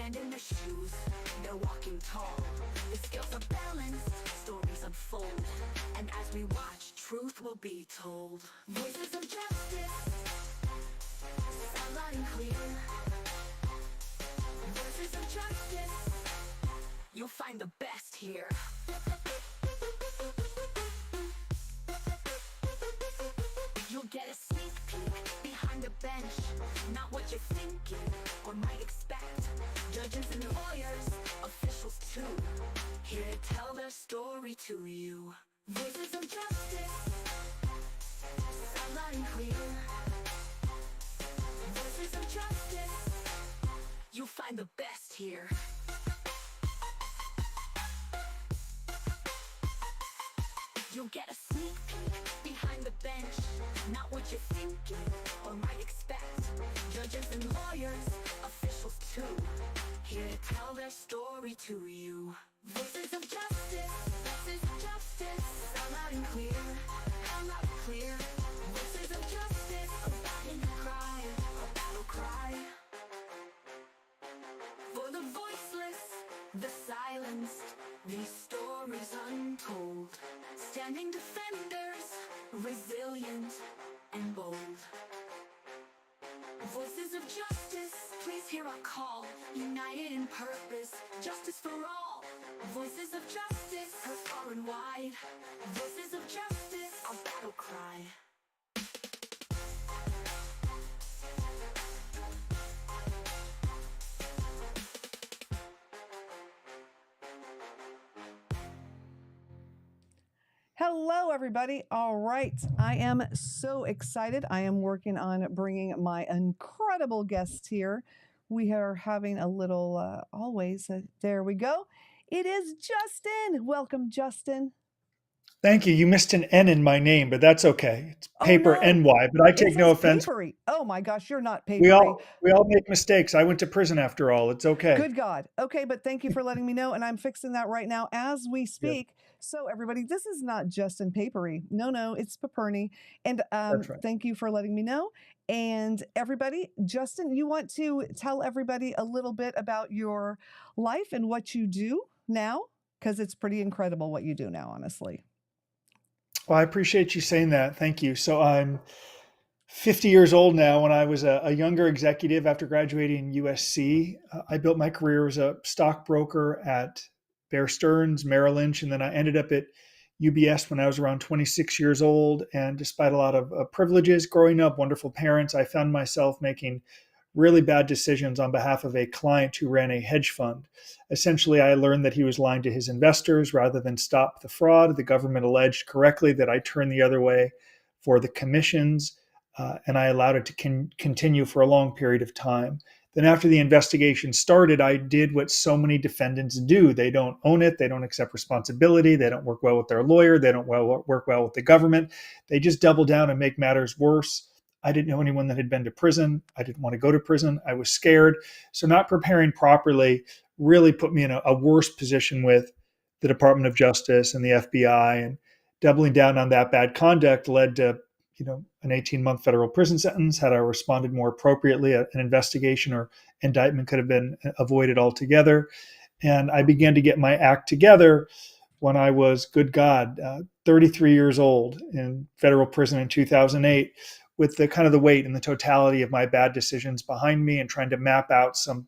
stand in their shoes, they're walking tall. The skills are balanced, stories unfold, and as we watch, truth will be told. Voices of justice, sound loud and clear. Voices of justice, you'll find the best here. You'll get a sneak peek behind the bench, not what you're thinking or might expect. Judges and lawyers, officials too, here to tell their story to you. Voices of justice, sound loud and clear. Voices of justice, you'll find the best here. You'll get a sneak peek behind the bench, not what you're thinking or might expect. Judges and lawyers, officials too, here to tell their story to you. Voices of justice, voices of justice, sound loud and clear, sound loud and clear. Voices of justice, a battle cry, a battle cry. For the voiceless, the silenced, these stories untold. Standing defenders, resilient and bold. Voices of justice, please hear our call. United in purpose, justice for all. Voices of justice, heard far and wide. Voices of justice, our battle cry. Hello, everybody. All right. I am so excited. I am working on bringing my incredible guests here. We are having a little, there we go. It is Justin. Welcome, Justin. Thank you. You missed an N in my name, but that's okay. It's Paper no. NY, but I It take no says offense. Papery. Oh my gosh, you're not We Papery. all make mistakes. I went to prison after all. It's okay. Good God. Okay, but thank you for letting me know, and I'm fixing that right now as we speak. So everybody, this is not Justin Papery. No, it's Paperny. And That's right. Thank you for letting me know. And everybody, Justin, you want to tell everybody a little bit about your life and what you do now? Because it's pretty incredible what you do now, honestly. Well, I appreciate you saying that. Thank you. So I'm 50 years old now. When I was a younger executive after graduating USC, I built my career as a stockbroker at Bear Stearns, Merrill Lynch, and then I ended up at UBS when I was around 26 years old. And despite a lot of privileges growing up, wonderful parents, I found myself making really bad decisions on behalf of a client who ran a hedge fund. Essentially, I learned that he was lying to his investors rather than stop the fraud. The government alleged correctly that I turned the other way for the commissions, and I allowed it to continue for a long period of time. Then after the investigation started, I did what so many defendants do. They don't own it. They don't accept responsibility. They don't work well with their lawyer. They don't work well with the government. They just double down and make matters worse. I didn't know anyone that had been to prison. I didn't want to go to prison. I was scared. So not preparing properly really put me in a worse position with the Department of Justice and the FBI, and doubling down on that bad conduct led to an 18-month federal prison sentence. Had I responded more appropriately, an investigation or indictment could have been avoided altogether. And I began to get my act together when I was, good God, 33 years old in federal prison in 2008, with the kind of the weight and the totality of my bad decisions behind me and trying to map out some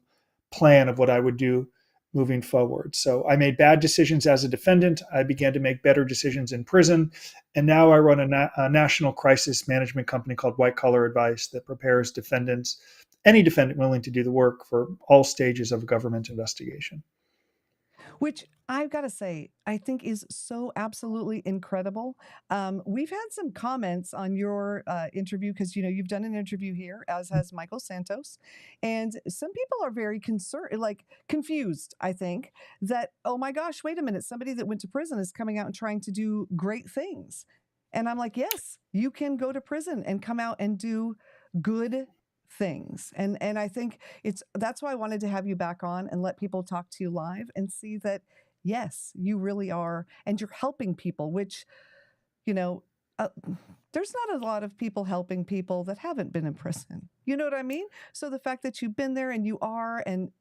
plan of what I would do moving forward. So I made bad decisions as a defendant. I began to make better decisions in prison. And now I run a national crisis management company called White Collar Advice that prepares defendants, any defendant willing to do the work, for all stages of a government investigation. Which I've got to say, I think is so absolutely incredible. We've had some comments on your interview because, you've done an interview here, as has Michael Santos. And some people are very confused, I think, that, oh my gosh, wait a minute, somebody that went to prison is coming out and trying to do great things. And I'm like, yes, you can go to prison and come out and do good things. And I think that's why I wanted to have you back on and let people talk to you live and see that, yes, you really are. And you're helping people, which, there's not a lot of people helping people that haven't been in prison. You know what I mean? So the fact that you've been there and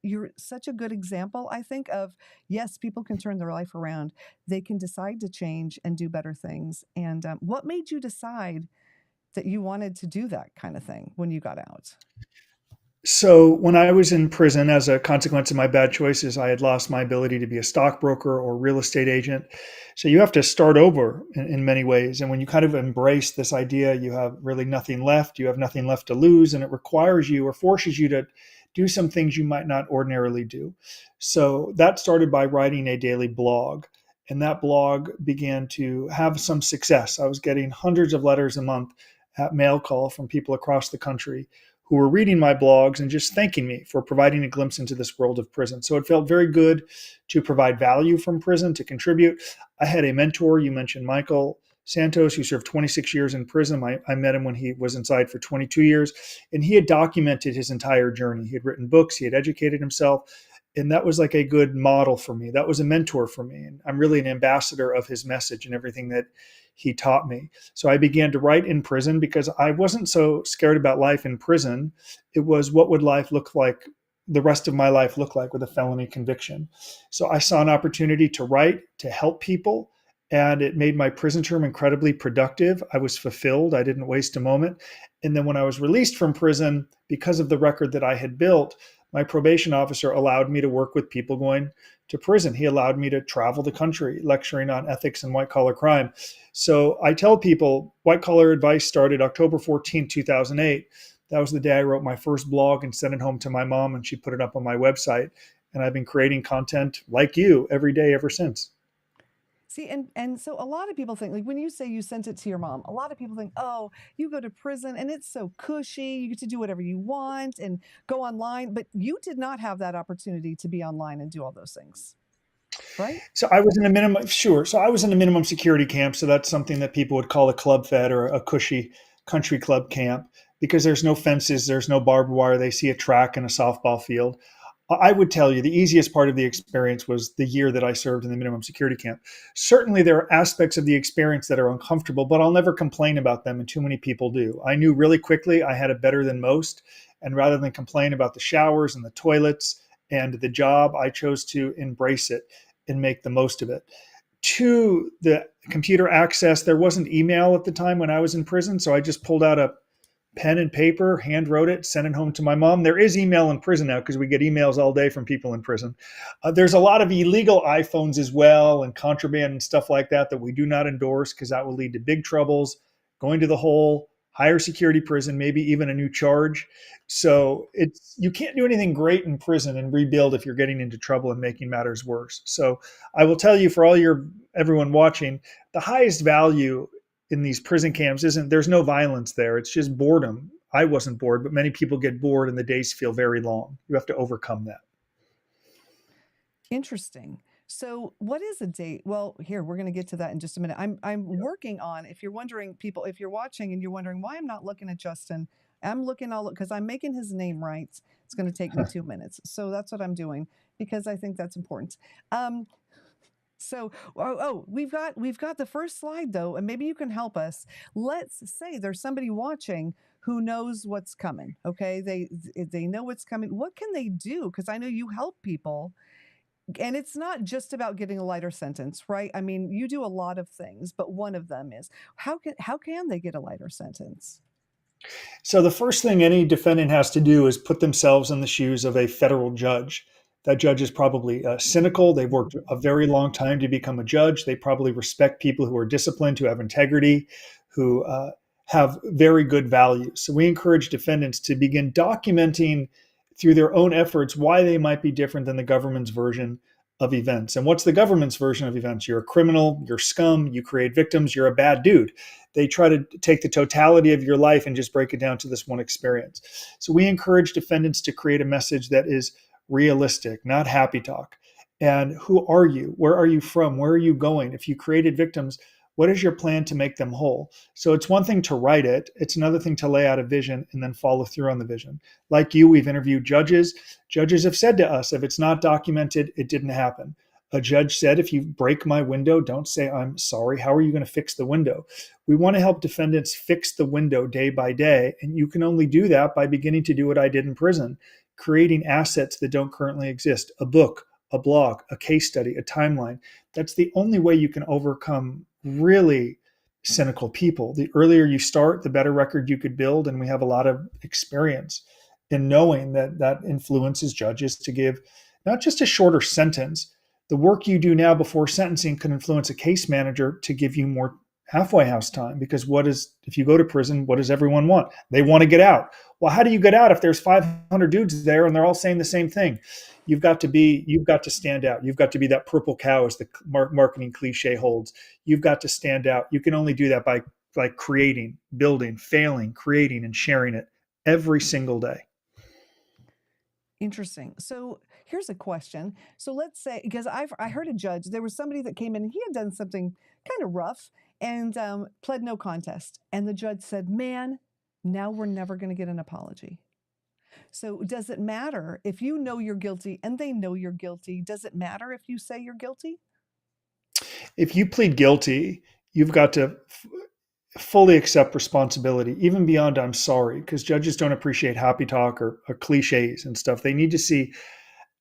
you're such a good example, I think, of yes, people can turn their life around. They can decide to change and do better things. And what made you decide that you wanted to do that kind of thing when you got out? So when I was in prison, as a consequence of my bad choices, I had lost my ability to be a stockbroker or real estate agent. So you have to start over in many ways. And when you kind of embrace this idea, you have really nothing left. You have nothing left to lose, and it requires you or forces you to do some things you might not ordinarily do. So that started by writing a daily blog. And that blog began to have some success. I was getting hundreds of letters a month at mail call from people across the country who were reading my blogs and just thanking me for providing a glimpse into this world of prison. So it felt very good to provide value from prison, to contribute. I had a mentor, you mentioned Michael Santos, who served 26 years in prison. I met him when he was inside for 22 years, and he had documented his entire journey. He had written books, he had educated himself, and that was like a good model for me. That was a mentor for me, and I'm really an ambassador of his message and everything that he taught me. So I began to write in prison because I wasn't so scared about life in prison. It was, what would life look like, the rest of my life look like with a felony conviction? So I saw an opportunity to write, to help people, and it made my prison term incredibly productive. I was fulfilled. I didn't waste a moment. And then when I was released from prison, because of the record that I had built, my probation officer allowed me to work with people going to prison. He allowed me to travel the country lecturing on ethics and white collar crime. So I tell people, White Collar Advice started October 2008. That was the day I wrote my first blog and sent it home to my mom, and she put it up on my website. And I've been creating content like you every day ever since. See, and so a lot of people think, like when you say you sent it to your mom, a lot of people think, oh, you go to prison and it's so cushy, you get to do whatever you want and go online. But you did not have that opportunity to be online and do all those things, right? So I was in a minimum, sure. So I was in a minimum security camp. So that's something that people would call a club fed or a cushy country club camp, because there's no fences, there's no barbed wire. They see a track and a softball field. I would tell you the easiest part of the experience was the year that I served in the minimum security camp. Certainly there are aspects of the experience that are uncomfortable, but I'll never complain about them, and too many people do. I knew really quickly I had it better than most. And rather than complain about the showers and the toilets and the job, I chose to embrace it and make the most of it. To the computer access, there wasn't email at the time when I was in prison. So I just pulled out a pen and paper, hand wrote it, sent it home to my mom. There is email in prison now because we get emails all day from people in prison. There's a lot of illegal iPhones as well, and contraband and stuff like that we do not endorse, because that will lead to big troubles, going to the hole, higher security prison, maybe even a new charge. So you can't do anything great in prison and rebuild if you're getting into trouble and making matters worse. So I will tell you, for everyone watching, the highest value in these prison camps there's no violence there. It's just boredom. I wasn't bored, but many people get bored and the days feel very long. You have to overcome that. Interesting. So what is a date? Well, here, we're going to get to that in just a minute. I'm working on, if you're wondering, people, if you're watching and you're wondering why I'm not looking at Justin, I'm looking all because I'm making his name right. It's going to take me 2 minutes. So that's what I'm doing because I think that's important. We've got the first slide though, and maybe you can help us. Let's say there's somebody watching who knows what's coming. Okay, they know what's coming. What can they do? Because I know you help people, and it's not just about getting a lighter sentence, right? I mean, you do a lot of things, but one of them is how can they get a lighter sentence? So the first thing any defendant has to do is put themselves in the shoes of a federal judge. That judge is probably cynical. They've worked a very long time to become a judge. They probably respect people who are disciplined, who have integrity, who have very good values. So we encourage defendants to begin documenting through their own efforts why they might be different than the government's version of events. And what's the government's version of events? You're a criminal, you're scum, you create victims, you're a bad dude. They try to take the totality of your life and just break it down to this one experience. So we encourage defendants to create a message that is realistic, not happy talk. And who are you? Where are you from? Where are you going? If you created victims, what is your plan to make them whole? So it's one thing to write it. It's another thing to lay out a vision and then follow through on the vision. Like you, we've interviewed judges. Judges have said to us, if it's not documented, it didn't happen. A judge said, if you break my window, don't say, I'm sorry. How are you going to fix the window? We want to help defendants fix the window day by day. And you can only do that by beginning to do what I did in prison, creating assets that don't currently exist: a book, a blog, a case study, a timeline. That's the only way you can overcome really cynical people. The earlier you start, the better record you could build. And we have a lot of experience in knowing that that influences judges to give not just a shorter sentence. The work you do now before sentencing can influence a case manager to give you more halfway house time, because if you go to prison, what does everyone want? They want to get out. Well, how do you get out if there's 500 dudes there and they're all saying the same thing? You've got to stand out. You've got to be that purple cow, as the marketing cliche holds. You've got to stand out. You can only do that by creating, building, failing, creating, and sharing it every single day. Interesting. So here's a question. So let's say, because I heard a judge, there was somebody that came in and he had done something kind of rough and pled no contest. And the judge said, man, now we're never going to get an apology. So does it matter if you know you're guilty and they know you're guilty? Does it matter if you say you're guilty? If you plead guilty, you've got to fully accept responsibility, even beyond I'm sorry, because judges don't appreciate happy talk or cliches and stuff. They need to see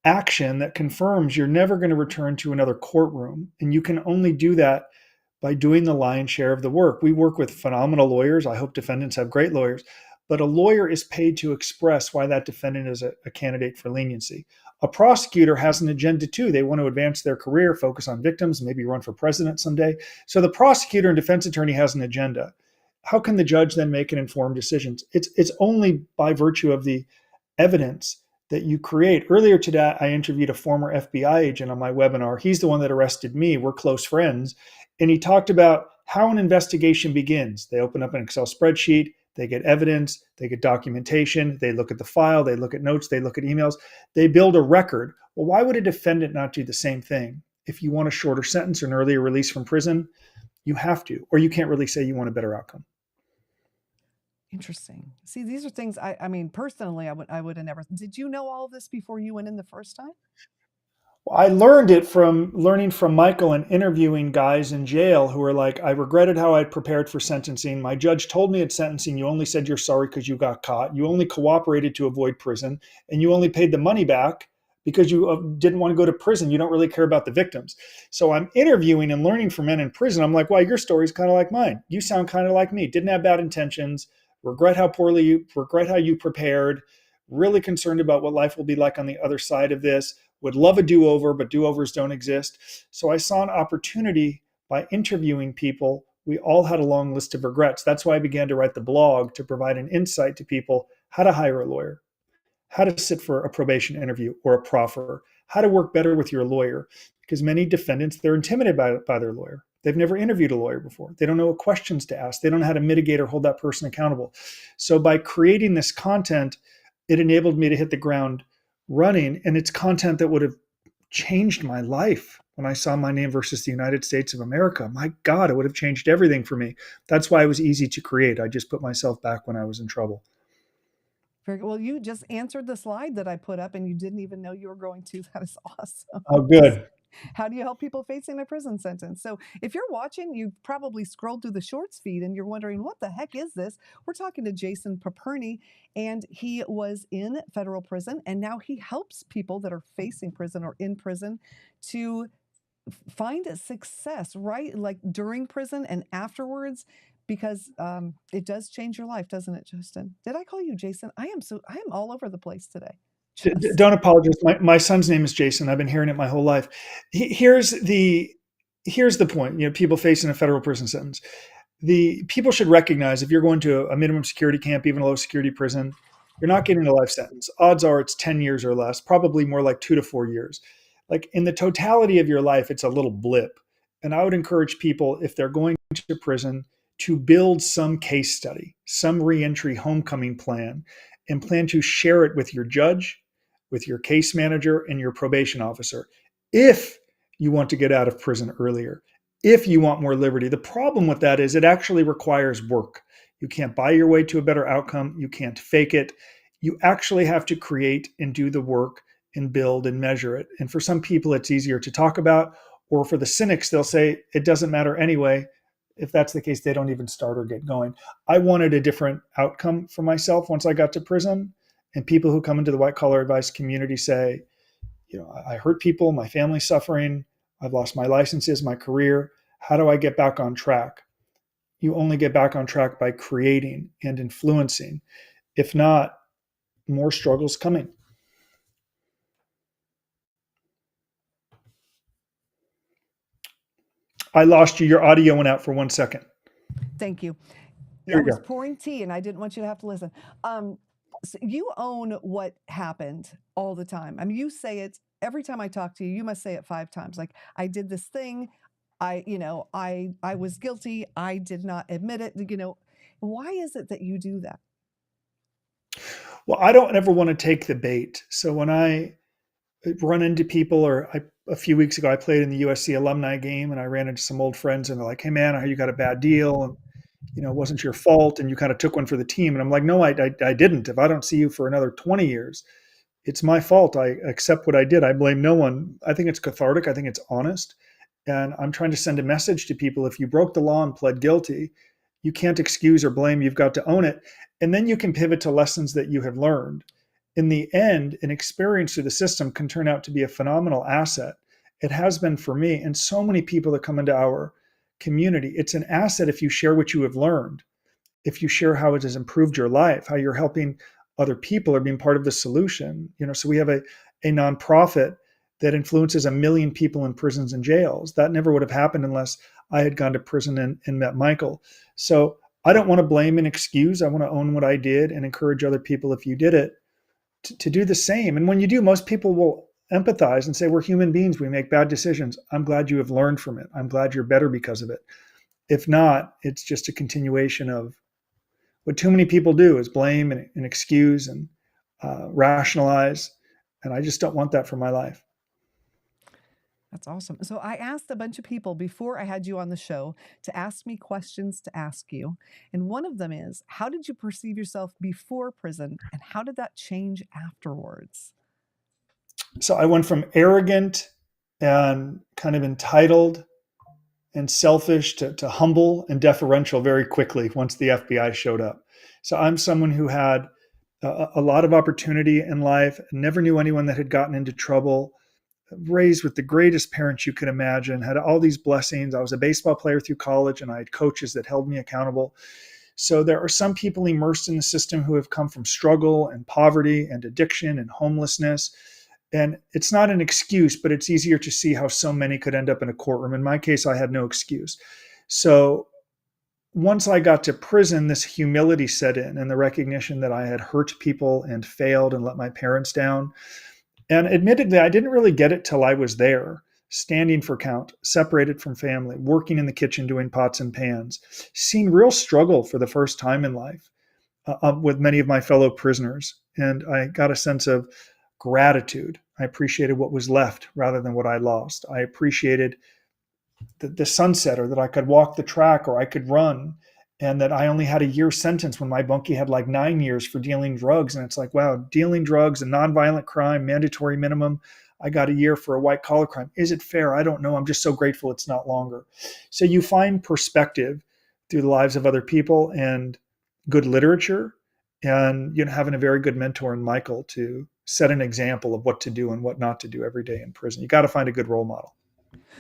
action that confirms you're never going to return to another courtroom. And you can only do that by doing the lion's share of the work. We work with phenomenal lawyers. I hope defendants have great lawyers. But a lawyer is paid to express why that defendant is a candidate for leniency. A prosecutor has an agenda too. They want to advance their career, focus on victims, maybe run for president someday. So the prosecutor and defense attorney has an agenda. How can the judge then make an informed decision? It's only by virtue of the evidence that you create. Earlier today, I interviewed a former FBI agent on my webinar. He's the one that arrested me. We're close friends. And he talked about how an investigation begins. They open up an Excel spreadsheet. They get evidence, they get documentation, they look at the file, they look at notes, they look at emails, they build a record. Well, why would a defendant not do the same thing? If you want a shorter sentence or an earlier release from prison, you have to, or you can't really say you want a better outcome. Interesting. See, these are things I mean, personally, I would have never. Did you know all of this before you went in the first time? I learned it from learning from Michael and interviewing guys in jail who were like, I regretted how I prepared for sentencing. My judge told me at sentencing, you only said you're sorry because you got caught. You only cooperated to avoid prison, and you only paid the money back because you didn't want to go to prison. You don't really care about the victims. So I'm interviewing and learning from men in prison. I'm like, wow, your story's kind of like mine. You sound kind of like me. Didn't have bad intentions. Regret how you prepared. Really concerned about what life will be like on the other side of this. Would love a do-over, but do-overs don't exist. So I saw an opportunity by interviewing people. We all had a long list of regrets. That's why I began to write the blog, to provide an insight to people: how to hire a lawyer, how to sit for a probation interview or a proffer, how to work better with your lawyer. Because many defendants, they're intimidated by their lawyer. They've never interviewed a lawyer before. They don't know what questions to ask. They don't know how to mitigate or hold that person accountable. So by creating this content, it enabled me to hit the ground running. And it's content that would have changed my life. When I saw my name versus the United States of America, my God, it would have changed everything for me. That's why it was easy to create. I just put myself back when I was in trouble. Very well. You just answered the slide that I put up, and you didn't even know you were going to. That is awesome. Oh, good. How do you help people facing a prison sentence? So if you're watching, you've probably scrolled through the shorts feed and you're wondering, what the heck is this? We're talking to Jason Paperny, and he was in federal prison, and now he helps people that are facing prison or in prison to find a success, right? Like during prison and afterwards, because it does change your life, doesn't it, Justin? Did I call you Jason? I am all over the place today. Don't apologize. My son's name is Jason. I've been hearing it my whole life. Here's the point. People facing a federal prison sentence. The people should recognize, if you're going to a minimum security camp, even a low security prison, you're not getting a life sentence. Odds are it's 10 years or less, probably more like 2 to 4 years. Like in the totality of your life, it's a little blip. And I would encourage people, if they're going to prison, to build some case study, some reentry homecoming plan, and plan to share it with your judge, with your case manager, and your probation officer. If you want to get out of prison earlier, if you want more liberty. The problem with that is it actually requires work. You can't buy your way to a better outcome. You can't fake it. You actually have to create and do the work and build and measure it. And for some people, it's easier to talk about, or for the cynics, they'll say it doesn't matter anyway. If that's the case, they don't even start or get going. I wanted a different outcome for myself once I got to prison. And people who come into the white collar advice community say, I hurt people, my family's suffering, I've lost my licenses, my career. How do I get back on track? You only get back on track by creating and influencing. If not, more struggles coming. I lost you. Your audio went out for 1 second. Thank you. There I you was go. pouring tea and I didn't want you to have to listen. So you own what happened all the time. I mean, you say it every time I talk to you. You must say it 5 times. Like, I did this thing. I was guilty. I did not admit it. Why is it that you do that? Well, I don't ever want to take the bait. So when I run into people, a few weeks ago, I played in the USC alumni game and I ran into some old friends and they're like, "Hey man, I heard you got a bad deal. And, it wasn't your fault. And you kind of took one for the team." And I'm like, "No, I didn't. If I don't see you for another 20 years, it's my fault. I accept what I did. I blame no one." I think it's cathartic. I think it's honest. And I'm trying to send a message to people. If you broke the law and pled guilty, you can't excuse or blame. You've got to own it. And then you can pivot to lessons that you have learned. In the end, an experience through the system can turn out to be a phenomenal asset. It has been for me and so many people that come into our community. It's an asset if you share what you have learned, if you share how it has improved your life, how you're helping other people or being part of the solution. So we have a nonprofit that influences 1 million people in prisons and jails. That never would have happened unless I had gone to prison and met Michael. So I don't want to blame and excuse. I want to own what I did and encourage other people, if you did it, to do the same. And when you do, most people will empathize and say, we're human beings. We make bad decisions. I'm glad you have learned from it. I'm glad you're better because of it. If not, it's just a continuation of what too many people do, is blame and excuse and rationalize. And I just don't want that for my life. That's awesome. So I asked a bunch of people before I had you on the show to ask me questions to ask you. And one of them is, how did you perceive yourself before prison and how did that change afterwards? So I went from arrogant and kind of entitled and selfish to humble and deferential very quickly once the FBI showed up. So I'm someone who had a lot of opportunity in life, never knew anyone that had gotten into trouble, raised with the greatest parents you could imagine, had all these blessings. I was a baseball player through college and I had coaches that held me accountable. So there are some people immersed in the system who have come from struggle and poverty and addiction and homelessness. And it's not an excuse, but it's easier to see how so many could end up in a courtroom. In my case, I had no excuse. So once I got to prison, this humility set in and the recognition that I had hurt people and failed and let my parents down. And admittedly, I didn't really get it till I was there, standing for count, separated from family, working in the kitchen, doing pots and pans, seeing real struggle for the first time in life with many of my fellow prisoners. And I got a sense of gratitude. I appreciated what was left rather than what I lost. I appreciated the sunset, or that I could walk the track, or I could run, and that I only had a year sentence when my bunkie had like 9 years for dealing drugs. And it's like, wow, dealing drugs, a nonviolent crime, mandatory minimum. I got a year for a white collar crime. Is it fair? I don't know. I'm just so grateful it's not longer. So you find perspective through the lives of other people and good literature, and having a very good mentor in Michael to set an example of what to do and what not to do every day in prison. You got to find a good role model.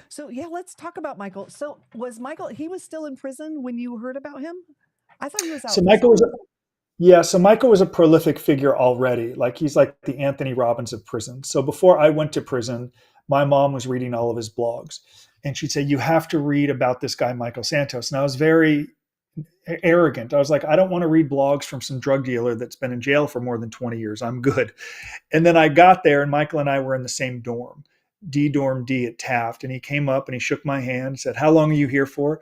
So yeah, let's talk about Michael. So was Michael, he was still in prison when you heard about him? I thought he was out. So Michael was a prolific figure already. Like, he's like the Anthony Robbins of prison. So before I went to prison, my mom was reading all of his blogs, and she'd say, "You have to read about this guy, Michael Santos." And I was very arrogant. I was like, "I don't want to read blogs from some drug dealer that's been in jail for more than 20 years. I'm good." And then I got there, and Michael and I were in the same dorm, Dorm D at Taft. And he came up and he shook my hand and said, "How long are you here for?"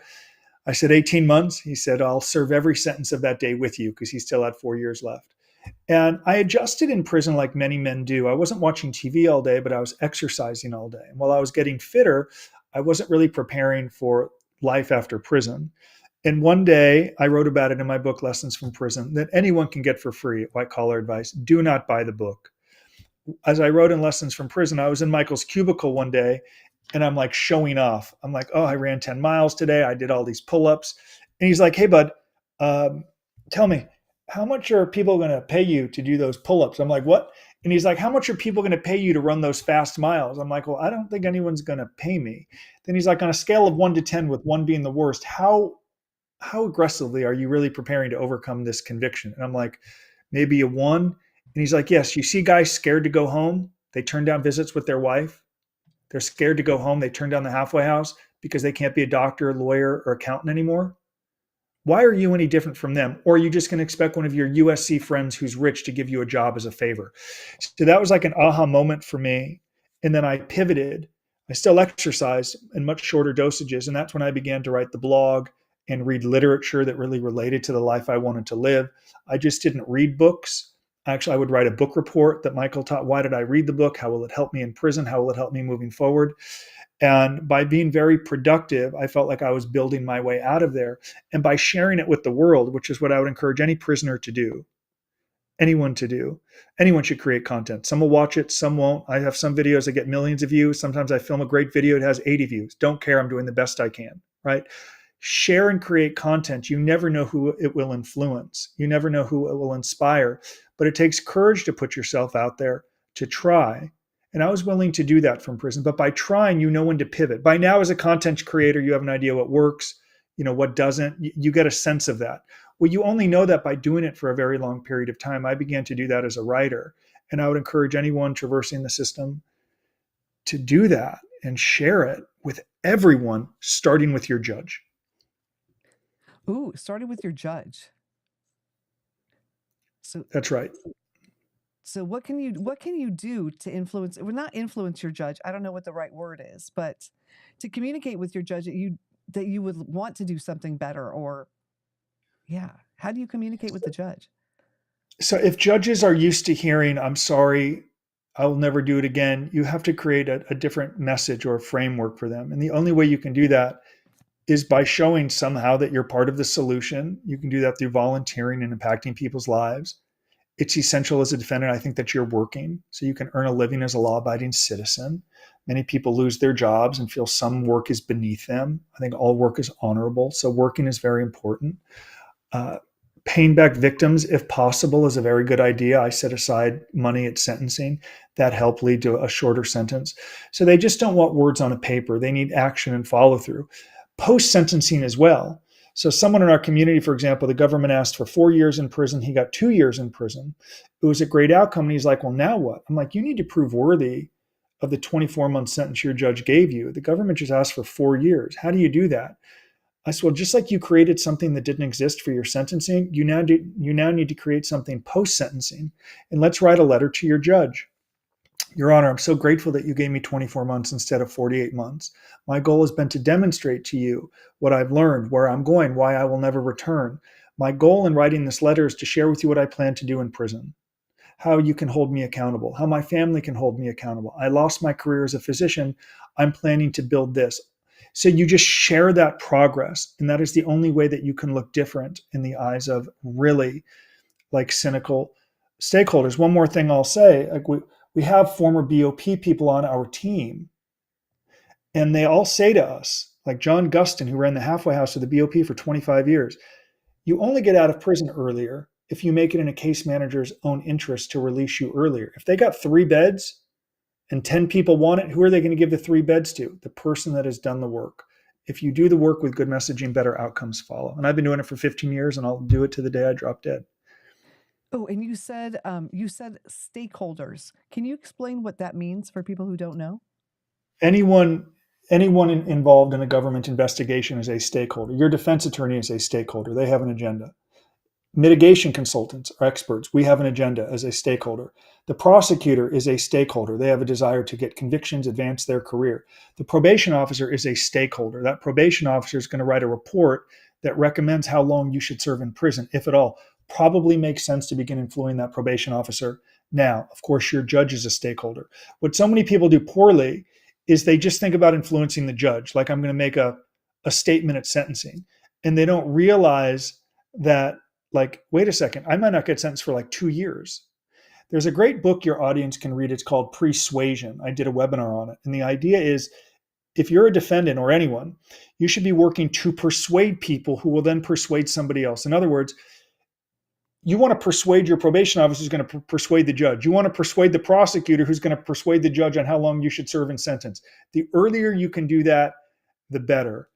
I said, 18 months. He said, "I'll serve every sentence of that day with you," because he still had 4 years left. And I adjusted in prison like many men do. I wasn't watching TV all day, but I was exercising all day. And while I was getting fitter, I wasn't really preparing for life after prison. And one day, I wrote about it in my book, Lessons from Prison, that anyone can get for free at White Collar Advice. Do not buy the book. as I wrote in Lessons from Prison, I was in Michael's cubicle one day and I'm like showing off. I'm like, oh, I ran 10 miles today. I did all these pull-ups. And he's like, hey, bud, um, tell me, how much are people going to pay you to do those pull-ups? I'm like, what? And he's like, how much are people going to pay you to run those fast miles? I'm like, well, I don't think anyone's going to pay me. Then he's like, on a scale of 1 to 10, with 1 being the worst, how aggressively are you really preparing to overcome this conviction? And I'm like, maybe a 1. And he's like, yes, you see guys scared to go home. They turn down visits with their wife. They're scared to go home. They turn down the halfway house because they can't be a doctor, lawyer, or accountant anymore. Why are you any different from them? Or are you just going to expect one of your USC friends who's rich to give you a job as a favor? So that was like an aha moment for me. And then I pivoted. I still exercise in much shorter dosages. And that's when I began to write the blog and read literature that really related to the life I wanted to live. I just didn't read books. Actually, I would write a book report that Michael taught. Why did I read the book? How will it help me in prison? How will it help me moving forward? And by being very productive, I felt like I was building my way out of there. And by sharing it with the world, which is what I would encourage any prisoner to do, anyone to do, anyone should create content. Some will watch it, some won't. I have some videos that get millions of views. Sometimes I film a great video, it has 80 views. Don't care, I'm doing the best I can, right? Share and create content. You never know who it will influence. You never know who it will inspire, but it takes courage to put yourself out there, to try. And I was willing to do that from prison, but by trying, you know when to pivot. By now, as a content creator, you have an idea what works, what doesn't. You get a sense of that. Well, you only know that by doing it for a very long period of time. I began to do that as a writer, and I would encourage anyone traversing the system to do that and share it with everyone, starting with your judge. Ooh, starting with your judge. So That's right. So what can you do to influence, well, not influence your judge, I don't know what the right word is, but to communicate with your judge that you would want to do something better, or yeah, how do you communicate with the judge? So if judges are used to hearing, I'm sorry, I will never do it again, you have to create a different message or a framework for them. And the only way you can do that is by showing somehow that you're part of the solution. You can do that through volunteering and impacting people's lives. It's essential as a defendant, I think, that you're working so you can earn a living as a law-abiding citizen. Many people lose their jobs and feel some work is beneath them. I think all work is honorable. So working is very important. Uh, Paying back victims, if possible, is a very good idea. I set aside money at sentencing. That helped lead to a shorter sentence. So they just don't want words on a paper. They need action and follow through. Post-sentencing as well. So someone in our community, for example, the government asked for 4 years in prison. He got 2 years in prison. It was a great outcome. And he's like, well, now what? I'm like, you need to prove worthy of the 24-month sentence your judge gave you. The government just asked for 4 years. How do you do that? I said, well, just like you created something that didn't exist for your sentencing, you now need to create something post-sentencing. And let's write a letter to your judge. Your Honor, I'm so grateful that you gave me 24 months instead of 48 months. My goal has been to demonstrate to you what I've learned, where I'm going, why I will never return. My goal in writing this letter is to share with you what I plan to do in prison, how you can hold me accountable, how my family can hold me accountable. I lost my career as a physician. I'm planning to build this. So you just share that progress. And that is the only way that you can look different in the eyes of really like cynical stakeholders. One more thing I'll say, like we have former BOP people on our team, and they all say to us, like John Guston, who ran the halfway house of the BOP for 25 years, you only get out of prison earlier if you make it in a case manager's own interest to release you earlier. If they got 3 beds and 10 people want it, who are they going to give the 3 beds to? The person that has done the work. If you do the work with good messaging, better outcomes follow. And I've been doing it for 15 years, and I'll do it to the day I drop dead. Oh, and you said stakeholders. Can you explain what that means for people who don't know? Anyone involved in a government investigation is a stakeholder. Your defense attorney is a stakeholder. They have an agenda. Mitigation consultants are experts. We have an agenda as a stakeholder. The prosecutor is a stakeholder. They have a desire to get convictions, advance their career. The probation officer is a stakeholder. That probation officer is going to write a report that recommends how long you should serve in prison, if at all. Probably makes sense to begin influencing that probation officer now. Of course, your judge is a stakeholder. What so many people do poorly is they just think about influencing the judge, like I'm going to make a statement at sentencing. And they don't realize that, like, wait a second, I might not get sentenced for like 2 years. There's a great book your audience can read. It's called Persuasion. I did a webinar on it. And the idea is if you're a defendant or anyone, you should be working to persuade people who will then persuade somebody else. In other words, you want to persuade your probation officer who's going to persuade the judge. You want to persuade the prosecutor who's going to persuade the judge on how long you should serve in sentence. The earlier you can do that, the better.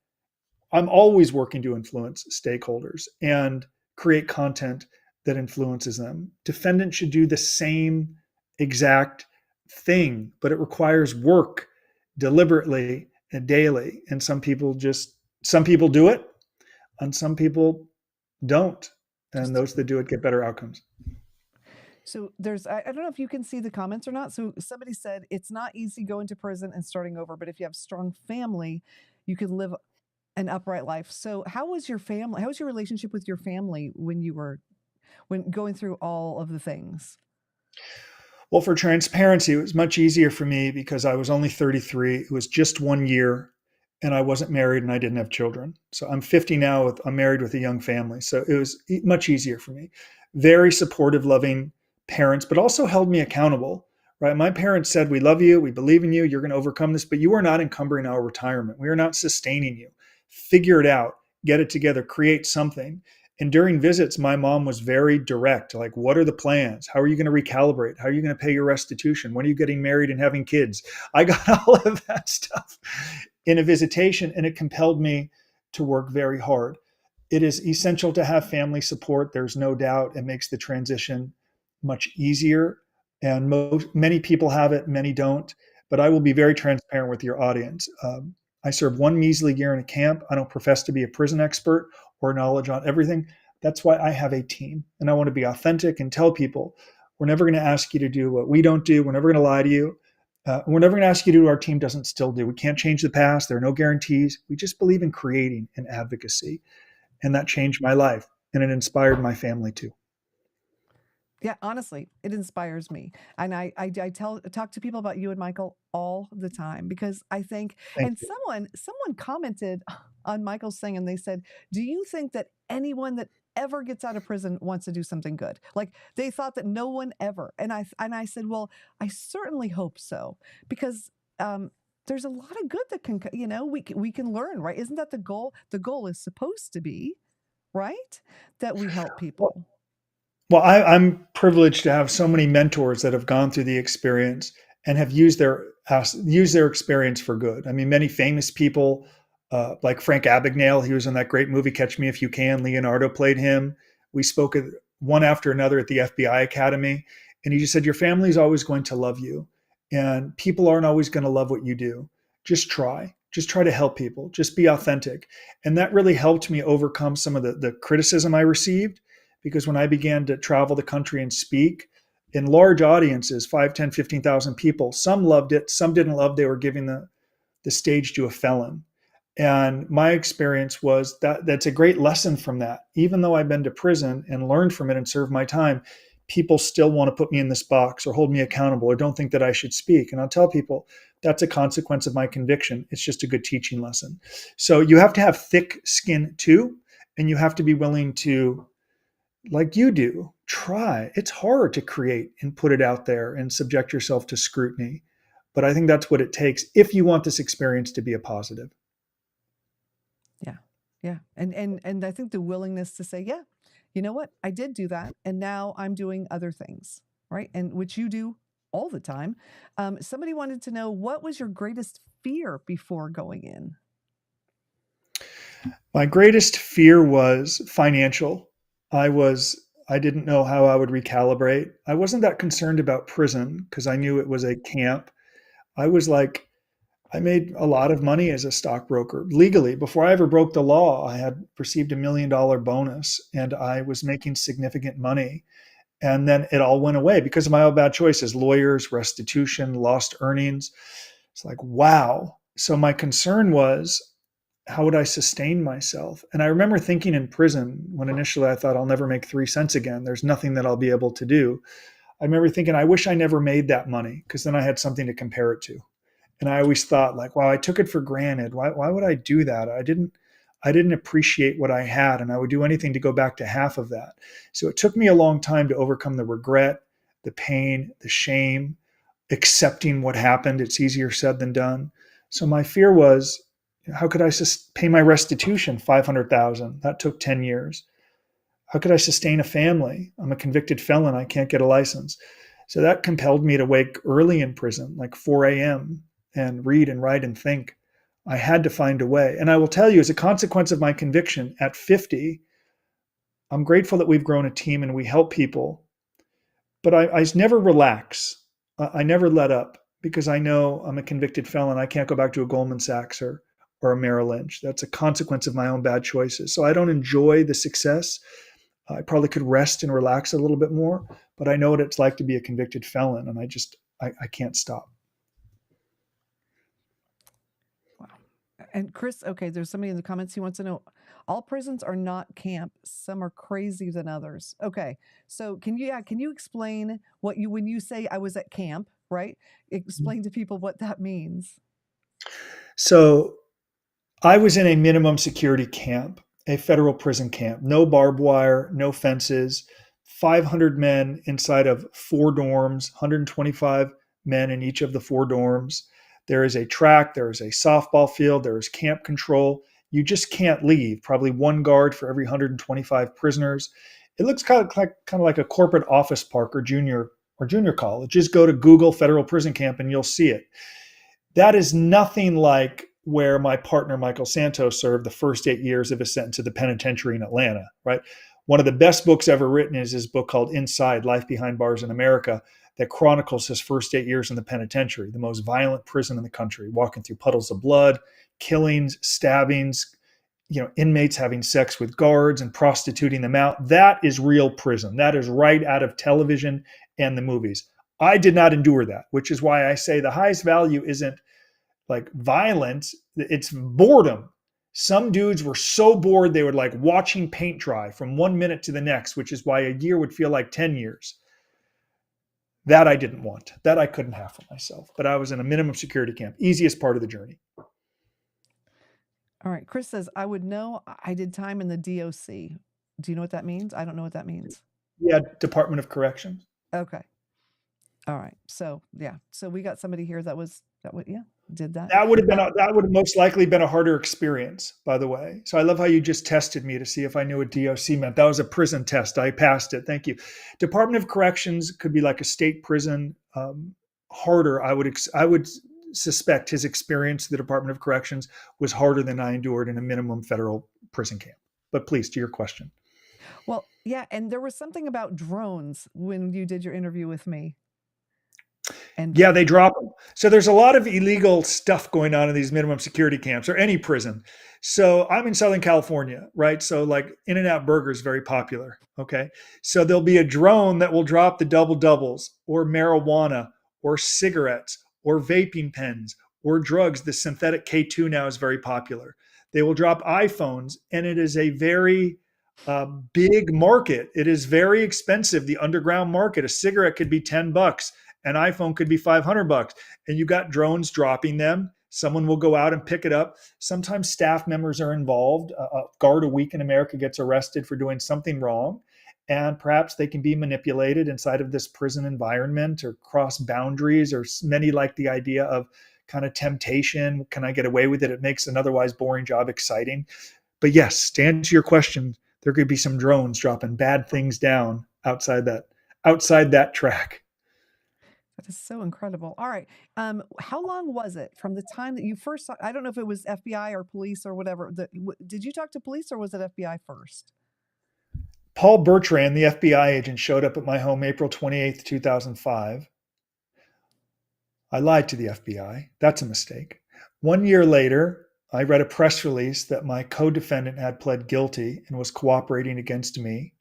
I'm always working to influence stakeholders and create content that influences them. Defendants should do the same exact thing, but it requires work deliberately and daily. And some people do it and some people don't. And those that do it get better outcomes. So I don't know if you can see the comments or not. So somebody said, it's not easy going to prison and starting over, but if you have strong family, you can live an upright life. So how was your family? How was your relationship with your family when going through all of the things? Well, for transparency, it was much easier for me because I was only 33. It was just 1 year and I wasn't married and I didn't have children. So I'm 50 now. I'm married with a young family. So it was much easier for me. Very supportive, loving parents, but also held me accountable, right? My parents said, we love you. We believe in you. You're going to overcome this, but you are not encumbering our retirement. We are not sustaining you. Figure it out, get it together, create something. And during visits, my mom was very direct. Like, what are the plans? How are you going to recalibrate? How are you going to pay your restitution? When are you getting married and having kids? I got all of that stuff in a visitation, and it compelled me to work very hard. It is essential to have family support. There's no doubt. It makes the transition much easier. And many people have it, many don't. But I will be very transparent with your audience. I served 1 measly year in a camp. I don't profess to be a prison expert or knowledge on everything. That's why I have a team. And I want to be authentic and tell people, we're never going to ask you to do what we don't do. We're never going to lie to you. We're never going to ask you to do what our team doesn't still do. We can't change the past. There are no guarantees. We just believe in creating and advocacy. And that changed my life. And it inspired my family too. Yeah, honestly, it inspires me. And I talk to people about you and Michael all the time because I think, Thank and you. someone commented on Michael's thing and they said, do you think that anyone that ever gets out of prison wants to do something good? Like they thought that no one ever. And I said, well, I certainly hope so because, there's a lot of good that can, we can learn, right? Isn't that the goal? The goal is supposed to be, right? That we help people. Well, I'm privileged to have so many mentors that have gone through the experience and have used their experience for good. I mean, many famous people like Frank Abagnale, he was in that great movie Catch Me If You Can. Leonardo played him. We spoke one after another at the FBI Academy, and he just said, "Your family is always going to love you, and people aren't always going to love what you do. Just try." Just try to help people. Just be authentic. And that really helped me overcome some of the criticism I received because when I began to travel the country and speak in large audiences, 5, 10, 15,000 people, some loved it, some didn't love they were giving the stage to a felon. And my experience was that's a great lesson from that. Even though I've been to prison and learned from it and served my time, people still want to put me in this box or hold me accountable or don't think that I should speak. And I'll tell people that's a consequence of my conviction. It's just a good teaching lesson. So you have to have thick skin too, and you have to be willing to, like you do, try. It's hard to create and put it out there and subject yourself to scrutiny. But I think that's what it takes if you want this experience to be a positive. Yeah. Yeah. And I think the willingness to say, yeah, you know what? I did do that. And now I'm doing other things, right? And which you do all the time. Somebody wanted to know, what was your greatest fear before going in? My greatest fear was financial. I didn't know how I would recalibrate. I wasn't that concerned about prison because I knew it was a camp. I was like, I made a lot of money as a stockbroker legally. Before I ever broke the law, I had received $1 million bonus and I was making significant money. And then it all went away because of my own bad choices, lawyers, restitution, lost earnings. It's like, wow. So my concern was, how would I sustain myself? And I remember thinking in prison when initially I thought I'll never make 3 cents again. There's nothing that I'll be able to do. I remember thinking, I wish I never made that money because then I had something to compare it to. And I always thought like, wow, I took it for granted. Why would I do that? I didn't appreciate what I had, and I would do anything to go back to half of that. So it took me a long time to overcome the regret, the pain, the shame, accepting what happened. It's easier said than done. So my fear was, how could I pay my restitution, 500,000? That took 10 years. How could I sustain a family? I'm a convicted felon. I can't get a license. So that compelled me to wake early in prison, like 4 a.m., and read and write and think. I had to find a way. And I will tell you, as a consequence of my conviction at 50, I'm grateful that we've grown a team and we help people. But I never relax. I never let up because I know I'm a convicted felon. I can't go back to a Goldman Sachs or a Merrill Lynch. That's a consequence of my own bad choices. So I don't enjoy the success. I probably could rest and relax a little bit more, but I know what it's like to be a convicted felon, and I can't stop. Wow. And Chris, okay, there's somebody in the comments who wants to know, all prisons are not camp. Some are crazier than others. Okay. So can you explain when you say I was at camp, right? Explain to people what that means. So I was in a minimum security camp, a federal prison camp, no barbed wire, no fences, 500 men inside of 4 dorms, 125 men in each of the 4 dorms. There is a track, there is a softball field, there is camp control. You just can't leave. Probably 1 guard for every 125 prisoners. It looks kind of like a corporate office park or junior college. Just go to Google federal prison camp and you'll see it. That is nothing like where my partner Michael Santos served the first 8 years of his sentence at the penitentiary in Atlanta, right? One of the best books ever written is his book called Inside: Life Behind Bars in America, that chronicles his first 8 years in the penitentiary, the most violent prison in the country, walking through puddles of blood, killings, stabbings, inmates having sex with guards and prostituting them out. That is real prison. That is right out of television and the movies. I did not endure that, which is why I say the highest value isn't like violence, it's boredom. Some dudes were so bored they would like watching paint dry from 1 minute to the next, which is why a year would feel like 10 years. That I didn't want. That I couldn't have for myself. But I was in a minimum security camp. Easiest part of the journey. All right. Chris says, I would know I did time in the DOC. Do you know what that means? I don't know what that means. Yeah, Department of Corrections. Okay. All right. So yeah. So we got somebody here that did that. That would have most likely been a harder experience, by the way. So I love how you just tested me to see if I knew what DOC meant. That was a prison test. I passed it. Thank you. Department of Corrections could be like a state prison. Harder. I would suspect his experience at the Department of Corrections was harder than I endured in a minimum federal prison camp. But please, to your question. Well, yeah, and there was something about drones when you did your interview with me. And yeah, they drop them. So there's a lot of illegal stuff going on in these minimum security camps or any prison. So I'm in Southern California, right? So like In-N-Out Burger is very popular. Okay. So there'll be a drone that will drop the double doubles or marijuana or cigarettes or vaping pens or drugs. The synthetic K2 now is very popular. They will drop iPhones, and it is a very big market. It is very expensive. The underground market, a cigarette could be $10. An iPhone could be $500, and you got drones dropping them. Someone will go out and pick it up. Sometimes staff members are involved. A guard a week in America gets arrested for doing something wrong, and perhaps they can be manipulated inside of this prison environment or cross boundaries, or many like the idea of kind of temptation. Can I get away with it? It makes an otherwise boring job exciting. But yes, to answer your question, there could be some drones dropping bad things down outside that track. That is so incredible. All right. How long was it from the time that you first saw, I don't know if it was FBI or police or whatever. Did you talk to police or was it FBI first? Paul Bertrand, the FBI agent, showed up at my home April 28th, 2005. I lied to the FBI. That's a mistake. 1 year later, I read a press release that my co-defendant had pled guilty and was cooperating against me.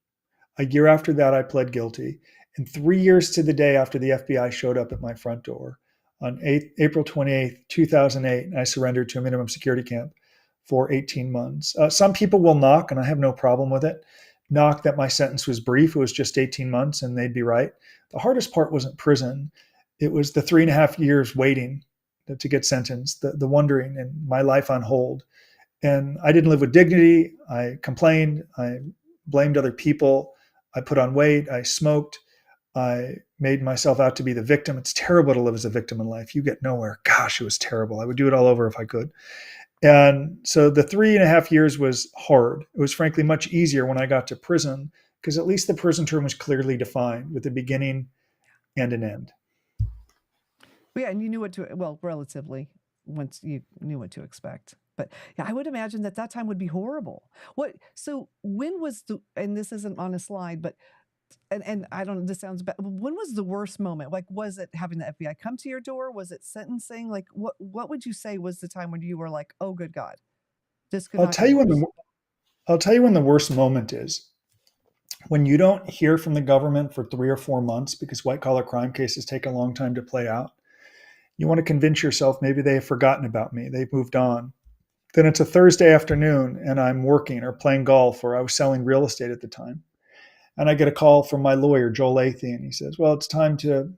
A year after that, I pled guilty. And 3 years to the day after the FBI showed up at my front door, on April 28th, 2008, I surrendered to a minimum security camp for 18 months. Some people will knock, and I have no problem with it, knock that my sentence was brief. It was just 18 months, and they'd be right. The hardest part wasn't prison. It was the 3.5 years waiting to get sentenced, the wondering, and my life on hold. And I didn't live with dignity. I complained. I blamed other people. I put on weight. I smoked. I made myself out to be the victim. It's terrible to live as a victim in life. You get nowhere. Gosh, it was terrible. I would do it all over if I could. And so the 3.5 years was hard. It was frankly much easier when I got to prison because at least the prison term was clearly defined with a beginning and an end. Yeah, and you knew what to, well, relatively, once you knew what to expect. But yeah, I would imagine that that time would be horrible. So when was and this isn't on a slide, but, and I don't know, this sounds bad. When was the worst moment? Like, was it having the FBI come to your door? Was it sentencing? Like, what would you say was the time when you were like, oh, good God, this could I'll not tell get you worse? I'll tell you when the worst moment is. When you don't hear from the government for 3 or 4 months because white collar crime cases take a long time to play out. You want to convince yourself maybe they have forgotten about me. They've moved on. Then it's a Thursday afternoon and I'm working or playing golf, or I was selling real estate at the time. And I get a call from my lawyer, Joel Athey, and he says, well, it's time to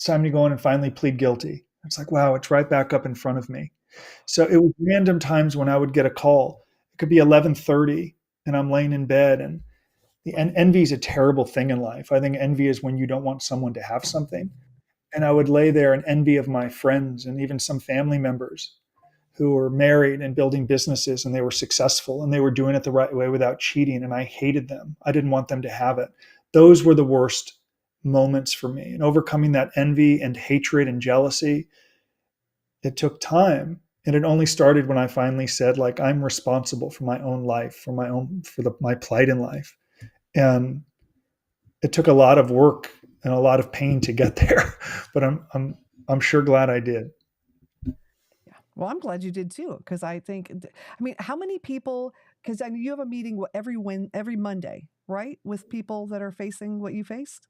go in and finally plead guilty. It's like, wow, it's right back up in front of me. So it was random times when I would get a call. It could be 11:30 and I'm laying in bed, and envy is a terrible thing in life. I think envy is when you don't want someone to have something. And I would lay there in envy of my friends and even some family members who were married and building businesses, and they were successful and they were doing it the right way without cheating. And I hated them. I didn't want them to have it. Those were the worst moments for me. And overcoming that envy and hatred and jealousy, it took time. And it only started when I finally said, like, I'm responsible for my own life, for my plight in life. And it took a lot of work and a lot of pain to get there, but I'm sure glad I did. Yeah. Well, I'm glad you did too, because I think, I mean, how many people? Because I know you have a meeting every Monday, right, with people that are facing what you faced.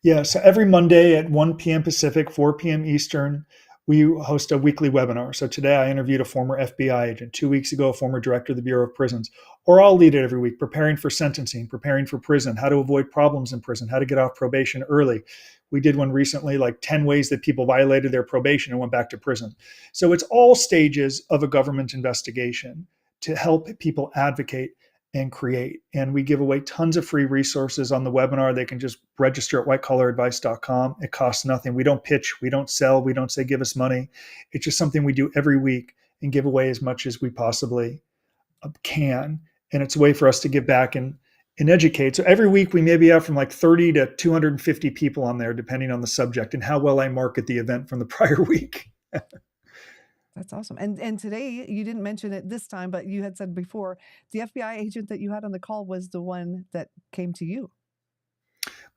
Yeah, so every Monday at 1 p.m. Pacific, 4 p.m. Eastern, we host a weekly webinar. So today I interviewed a former FBI agent, 2 weeks ago, a former director of the Bureau of Prisons, or I'll lead it every week, preparing for sentencing, preparing for prison, how to avoid problems in prison, how to get off probation early. We did one recently, like 10 ways that people violated their probation and went back to prison. So it's all stages of a government investigation to help people advocate and create. And we give away tons of free resources on the webinar. They can just register at whitecollaradvice.com. It costs nothing. We don't pitch, we don't sell, we don't say give us money. It's just something we do every week and give away as much as we possibly can. And it's a way for us to give back and educate. So every week we maybe have from like 30 to 250 people on there, depending on the subject and how well I market the event from the prior week. That's awesome. And today, you didn't mention it this time, but you had said before, the FBI agent that you had on the call was the one that came to you.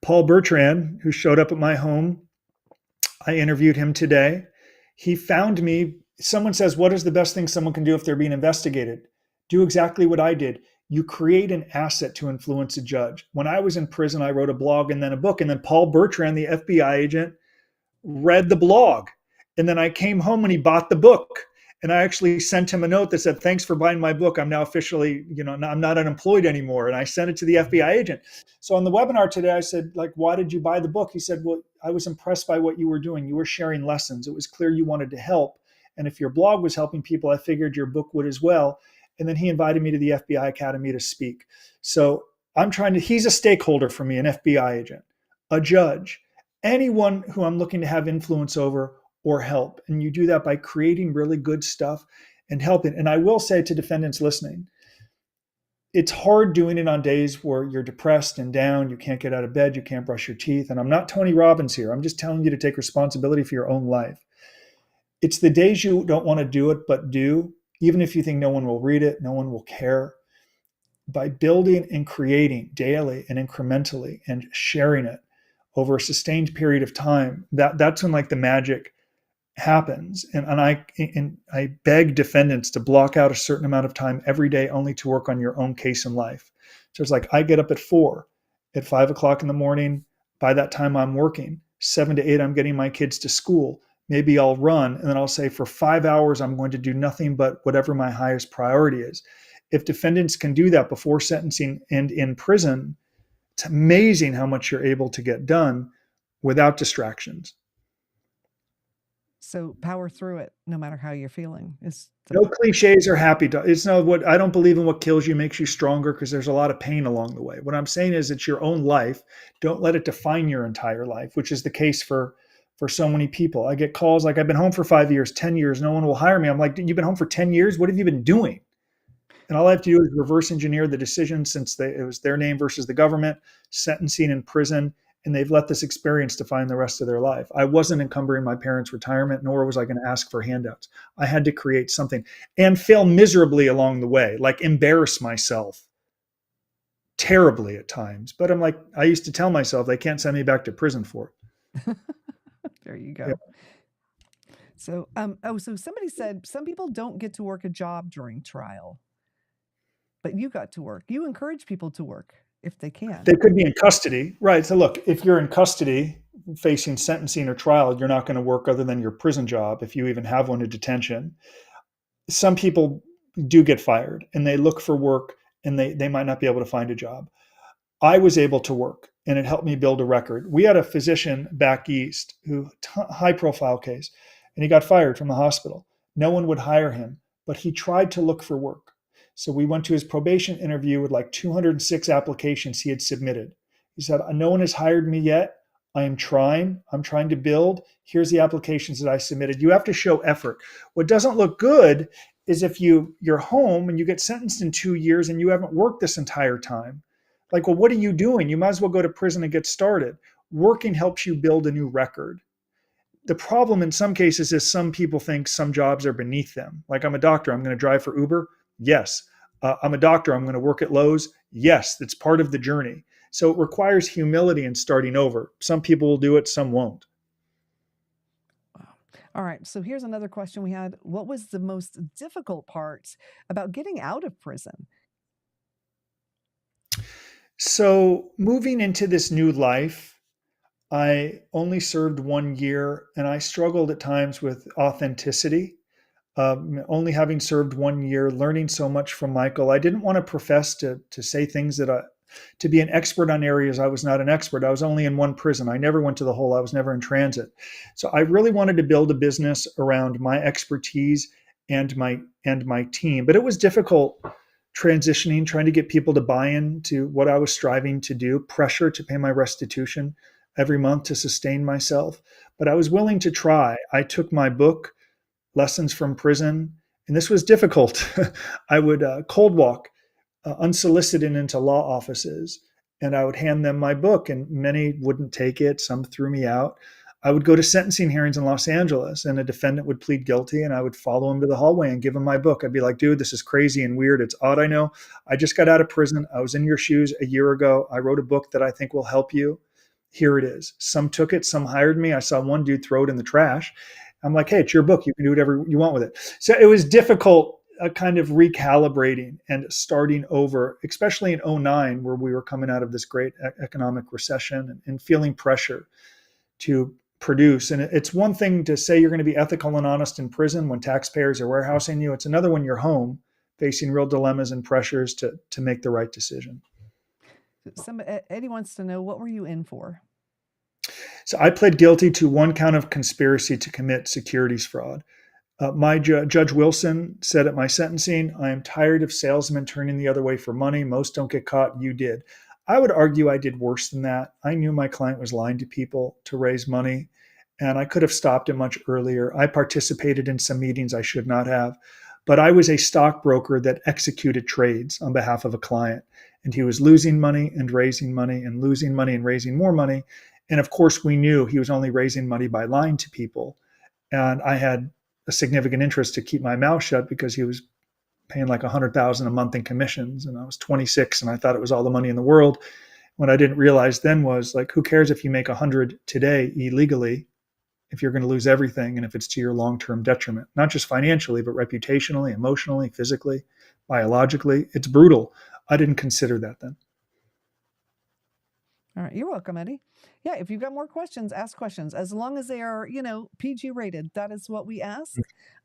Paul Bertrand, who showed up at my home, I interviewed him today. He found me. Someone says, what is the best thing someone can do if they're being investigated? Do exactly what I did. You create an asset to influence a judge. When I was in prison, I wrote a blog and then a book. And then Paul Bertrand, the FBI agent, read the blog. And then I came home and he bought the book. And I actually sent him a note that said, thanks for buying my book. I'm now officially, I'm not unemployed anymore. And I sent it to the FBI agent. So on the webinar today, I said, like, why did you buy the book? He said, well, I was impressed by what you were doing. You were sharing lessons. It was clear you wanted to help. And if your blog was helping people, I figured your book would as well. And then he invited me to the FBI Academy to speak. So he's a stakeholder for me, an FBI agent, a judge, anyone who I'm looking to have influence over or help. And you do that by creating really good stuff and helping. And I will say to defendants listening, it's hard doing it on days where you're depressed and down, you can't get out of bed, you can't brush your teeth. And I'm not Tony Robbins here. I'm just telling you to take responsibility for your own life. It's the days you don't want to do it, but do, even if you think no one will read it, no one will care. By building and creating daily and incrementally and sharing it over a sustained period of time, that's when like the magic happens. And I beg defendants to block out a certain amount of time every day only to work on your own case in life. So it's like I get up at 4, at 5 o'clock in the morning. By that time I'm working. 7 to 8 I'm getting my kids to school. Maybe I'll run, and then I'll say for 5 hours I'm going to do nothing but whatever my highest priority is. If defendants can do that before sentencing and in prison, it's amazing how much you're able to get done without distractions. So power through it, no matter how you're feeling. Is No cliches or happy. It's not what I don't believe in what kills you makes you stronger because there's a lot of pain along the way. What I'm saying is it's your own life. Don't let it define your entire life, which is the case for so many people. I get calls like I've been home for 5 years, 10 years, no one will hire me. I'm like, you've been home for 10 years? What have you been doing? And all I have to do is reverse engineer the decision since it was their name versus the government, sentencing in prison, and they've let this experience define the rest of their life. I wasn't encumbering my parents' retirement, nor was I going to ask for handouts. I had to create something and fail miserably along the way, like embarrass myself terribly at times. But I'm like, I used to tell myself they can't send me back to prison for it. There you go. Yeah. So, so somebody said some people don't get to work a job during trial, but you got to work. You encourage people to work if they can. They could be in custody, right? So look, if you're in custody facing sentencing or trial, you're not going to work other than your prison job if you even have one in detention. Some people do get fired and they look for work and they might not be able to find a job. I was able to work and it helped me build a record. We had a physician back east who high profile case and he got fired from the hospital. No one would hire him, but he tried to look for work. So we went to his probation interview with like 206 applications he had submitted. He said, no one has hired me yet. I am trying. I'm trying to build. Here's the applications that I submitted. You have to show effort. What doesn't look good is if you're home and you get sentenced in 2 years and you haven't worked this entire time. Like, well, what are you doing? You might as well go to prison and get started. Working helps you build a new record. The problem in some cases is some people think some jobs are beneath them. Like, I'm a doctor, I'm going to drive for Uber. Yes. I'm a doctor, I'm going to work at Lowe's. Yes, it's part of the journey. So it requires humility in starting over. Some people will do it, some won't. Wow. All right. So here's another question we had. What was the most difficult part about getting out of prison? So moving into this new life, I only served 1 year and I struggled at times with authenticity. Only having served 1 year, learning so much from Michael, I didn't want to profess to say things to be an expert on areas I was not an expert. I was only in one prison. I never went to the hole. I was never in transit. So I really wanted to build a business around my expertise and my team. But it was difficult transitioning, trying to get people to buy into what I was striving to do, pressure to pay my restitution every month to sustain myself. But I was willing to try. I took my book, Lessons from Prison, and this was difficult. I would cold walk unsolicited into law offices and I would hand them my book and many wouldn't take it. Some threw me out. I would go to sentencing hearings in Los Angeles and a defendant would plead guilty and I would follow him to the hallway and give him my book. I'd be like, dude, this is crazy and weird. It's odd. I know. I just got out of prison. I was in your shoes a year ago. I wrote a book that I think will help you. Here it is. Some took it. Some hired me. I saw one dude throw it in the trash. I'm like, hey, it's your book. You can do whatever you want with it. So it was difficult kind of recalibrating and starting over, especially in 2009, where we were coming out of this great economic recession and feeling pressure to produce. And it's one thing to say you're going to be ethical and honest in prison when taxpayers are warehousing you. It's another when you're home facing real dilemmas and pressures to make the right decision. Eddie wants to know, what were you in for? So I pled guilty to one count of conspiracy to commit securities fraud. My Judge Wilson said at my sentencing, I am tired of salesmen turning the other way for money. Most don't get caught. You did. I would argue I did worse than that. I knew my client was lying to people to raise money, and I could have stopped it much earlier. I participated in some meetings I should not have, but I was a stockbroker that executed trades on behalf of a client, and he was losing money and raising money and losing money and raising more money. And of course, we knew he was only raising money by lying to people. And I had a significant interest to keep my mouth shut because he was paying like $100,000 a month in commissions. And I was 26 and I thought it was all the money in the world. What I didn't realize then was like, who cares if you make 100 today illegally, if you're going to lose everything and if it's to your long-term detriment, not just financially, but reputationally, emotionally, physically, biologically. It's brutal. I didn't consider that then. All right. You're welcome, Eddie. Yeah. If you've got more questions, ask questions. As long as they are, PG rated, that is what we ask.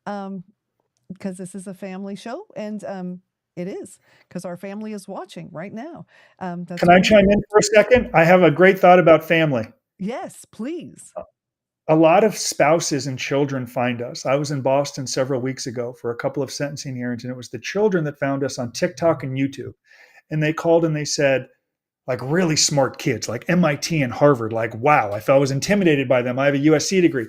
Because this is a family show and it is, because our family is watching right now. Can I chime in for a second? I have a great thought about family. Yes, please. A lot of spouses and children find us. I was in Boston several weeks ago for a couple of sentencing hearings, and it was the children that found us on TikTok and YouTube. And they called and they said, like really smart kids, like MIT and Harvard, like, wow, I was intimidated by them. I have a USC degree.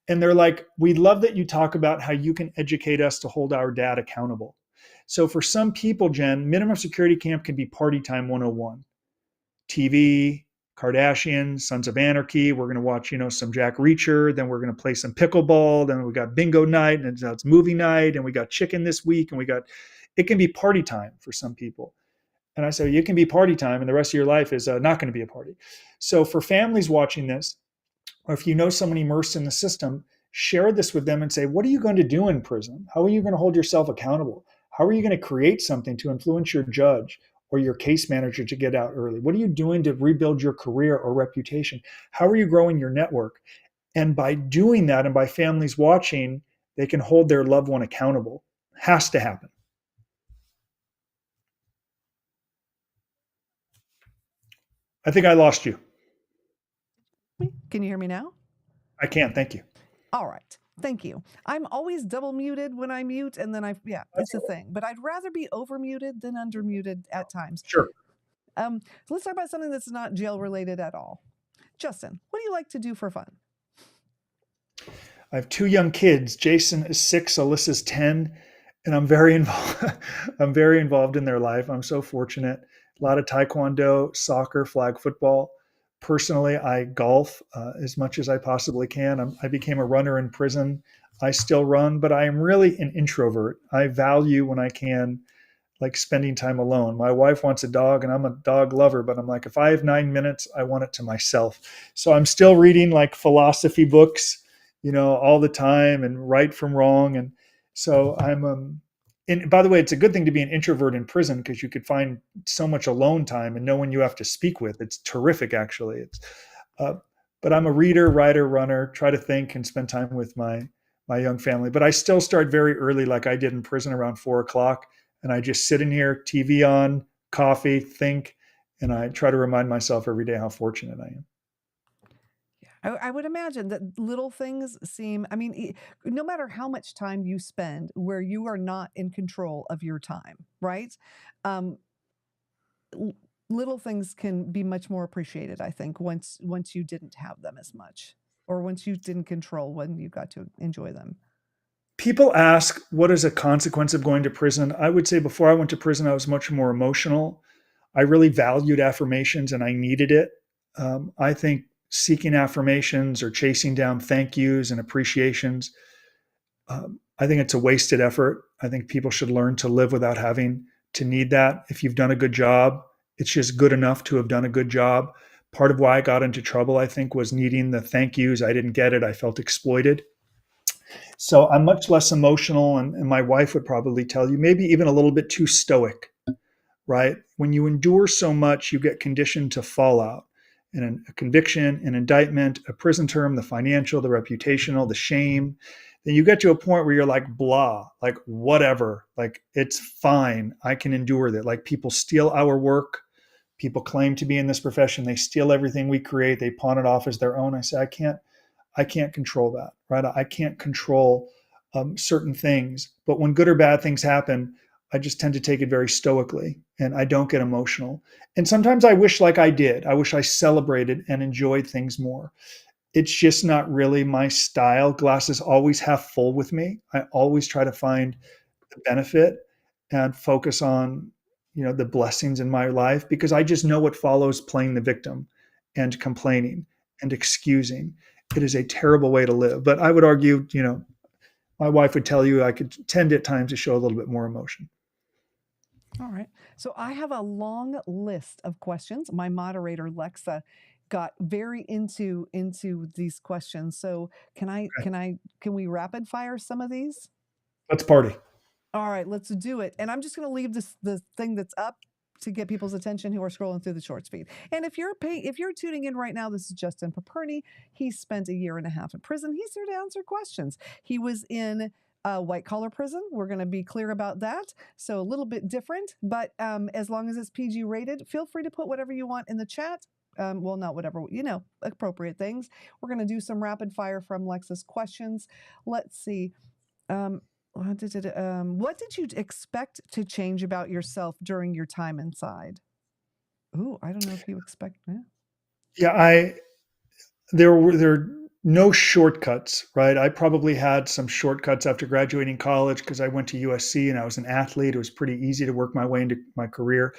And they're like, we love that you talk about how you can educate us to hold our dad accountable. So for some people, Jen, minimum security camp can be party time 101. TV, Kardashians, Sons of Anarchy. We're going to watch, some Jack Reacher. Then we're going to play some pickleball. Then we got bingo night, and it's movie night, and we got chicken this week, and it can be party time for some people. And I say, you can be party time, and the rest of your life is not going to be a party. So for families watching this, or if you know someone immersed in the system, share this with them and say, what are you going to do in prison? How are you going to hold yourself accountable? How are you going to create something to influence your judge or your case manager to get out early? What are you doing to rebuild your career or reputation? How are you growing your network? And by doing that, and by families watching, they can hold their loved one accountable. Has to happen. I think I lost you. Can you hear me now? I can. Thank you. All right. Thank you. I'm always double muted when I mute, and then it's a thing. But I'd rather be over muted than under muted at times. Sure. Let's talk about something that's not jail related at all. Justin, what do you like to do for fun? I have 2 young kids. Jason is 6, Alyssa's 10, and I'm very involved. I'm very involved in their life. I'm so fortunate. A lot of taekwondo, soccer, flag football. Personally, I golf as much as I possibly can. I became a runner in prison. I still run, but I am really an introvert. I value when I can, like spending time alone. My wife wants a dog, and I'm a dog lover, but I'm like, if I have 9 minutes, I want it to myself. So I'm still reading like philosophy books, all the time, and right from wrong. And so and by the way, it's a good thing to be an introvert in prison because you could find so much alone time and no one you have to speak with. It's terrific, actually. But I'm a reader, writer, runner, try to think and spend time with my young family. But I still start very early, like I did in prison around 4:00. And I just sit in here, TV on, coffee, think, and I try to remind myself every day how fortunate I am. I would imagine that little things seem, no matter how much time you spend where you are not in control of your time, right? Little things can be much more appreciated, I think, once you didn't have them as much, or once you didn't control when you got to enjoy them. People ask, what is a consequence of going to prison? I would say before I went to prison, I was much more emotional. I really valued affirmations and I needed it. I think seeking affirmations or chasing down thank yous and appreciations, I think it's a wasted effort. I think people should learn to live without having to need that. If you've done a good job, it's just good enough to have done a good job. Part of why I got into trouble, I think, was needing the thank yous. I didn't get it. I felt exploited. So I'm much less emotional, and my wife would probably tell you, maybe even a little bit too stoic, right? When you endure so much, you get conditioned to fallout. And a conviction, an indictment, a prison term, the financial, the reputational, the shame. Then you get to a point where you're like, blah, like whatever, like it's fine. I can endure that. Like people steal our work. People claim to be in this profession. They steal everything we create. They pawn it off as their own. I say, I can't control that, right? I can't control certain things. But when good or bad things happen, I just tend to take it very stoically and I don't get emotional. And sometimes I wish like I did. I wish I celebrated and enjoyed things more. It's just not really my style. Glasses always half full with me. I always try to find the benefit and focus on, the blessings in my life because I just know what follows playing the victim and complaining and excusing. It is a terrible way to live. But I would argue, my wife would tell you I could tend at times to show a little bit more emotion. All right. So I have a long list of questions. My moderator, Lexa, got very into these questions. So can we rapid fire some of these? Let's party. All right, let's do it. And I'm just going to leave the thing that's up to get people's attention who are scrolling through the shorts feed. And if you're tuning in right now, this is Justin Paperny. He spent 1.5 years in prison. He's here to answer questions. He was in white collar prison. We're going to be clear about that. So a little bit different, but as long as it's PG rated, feel free to put whatever you want in the chat. well, not whatever, appropriate things. We're going to do some rapid fire from Lexus questions. Let's see. What did you expect to change about yourself during your time inside? Ooh, I don't know if you expect. Yeah. Yeah, there are no shortcuts, right? I probably had some shortcuts after graduating college because I went to USC and I was an athlete. It was pretty easy to work my way into my career.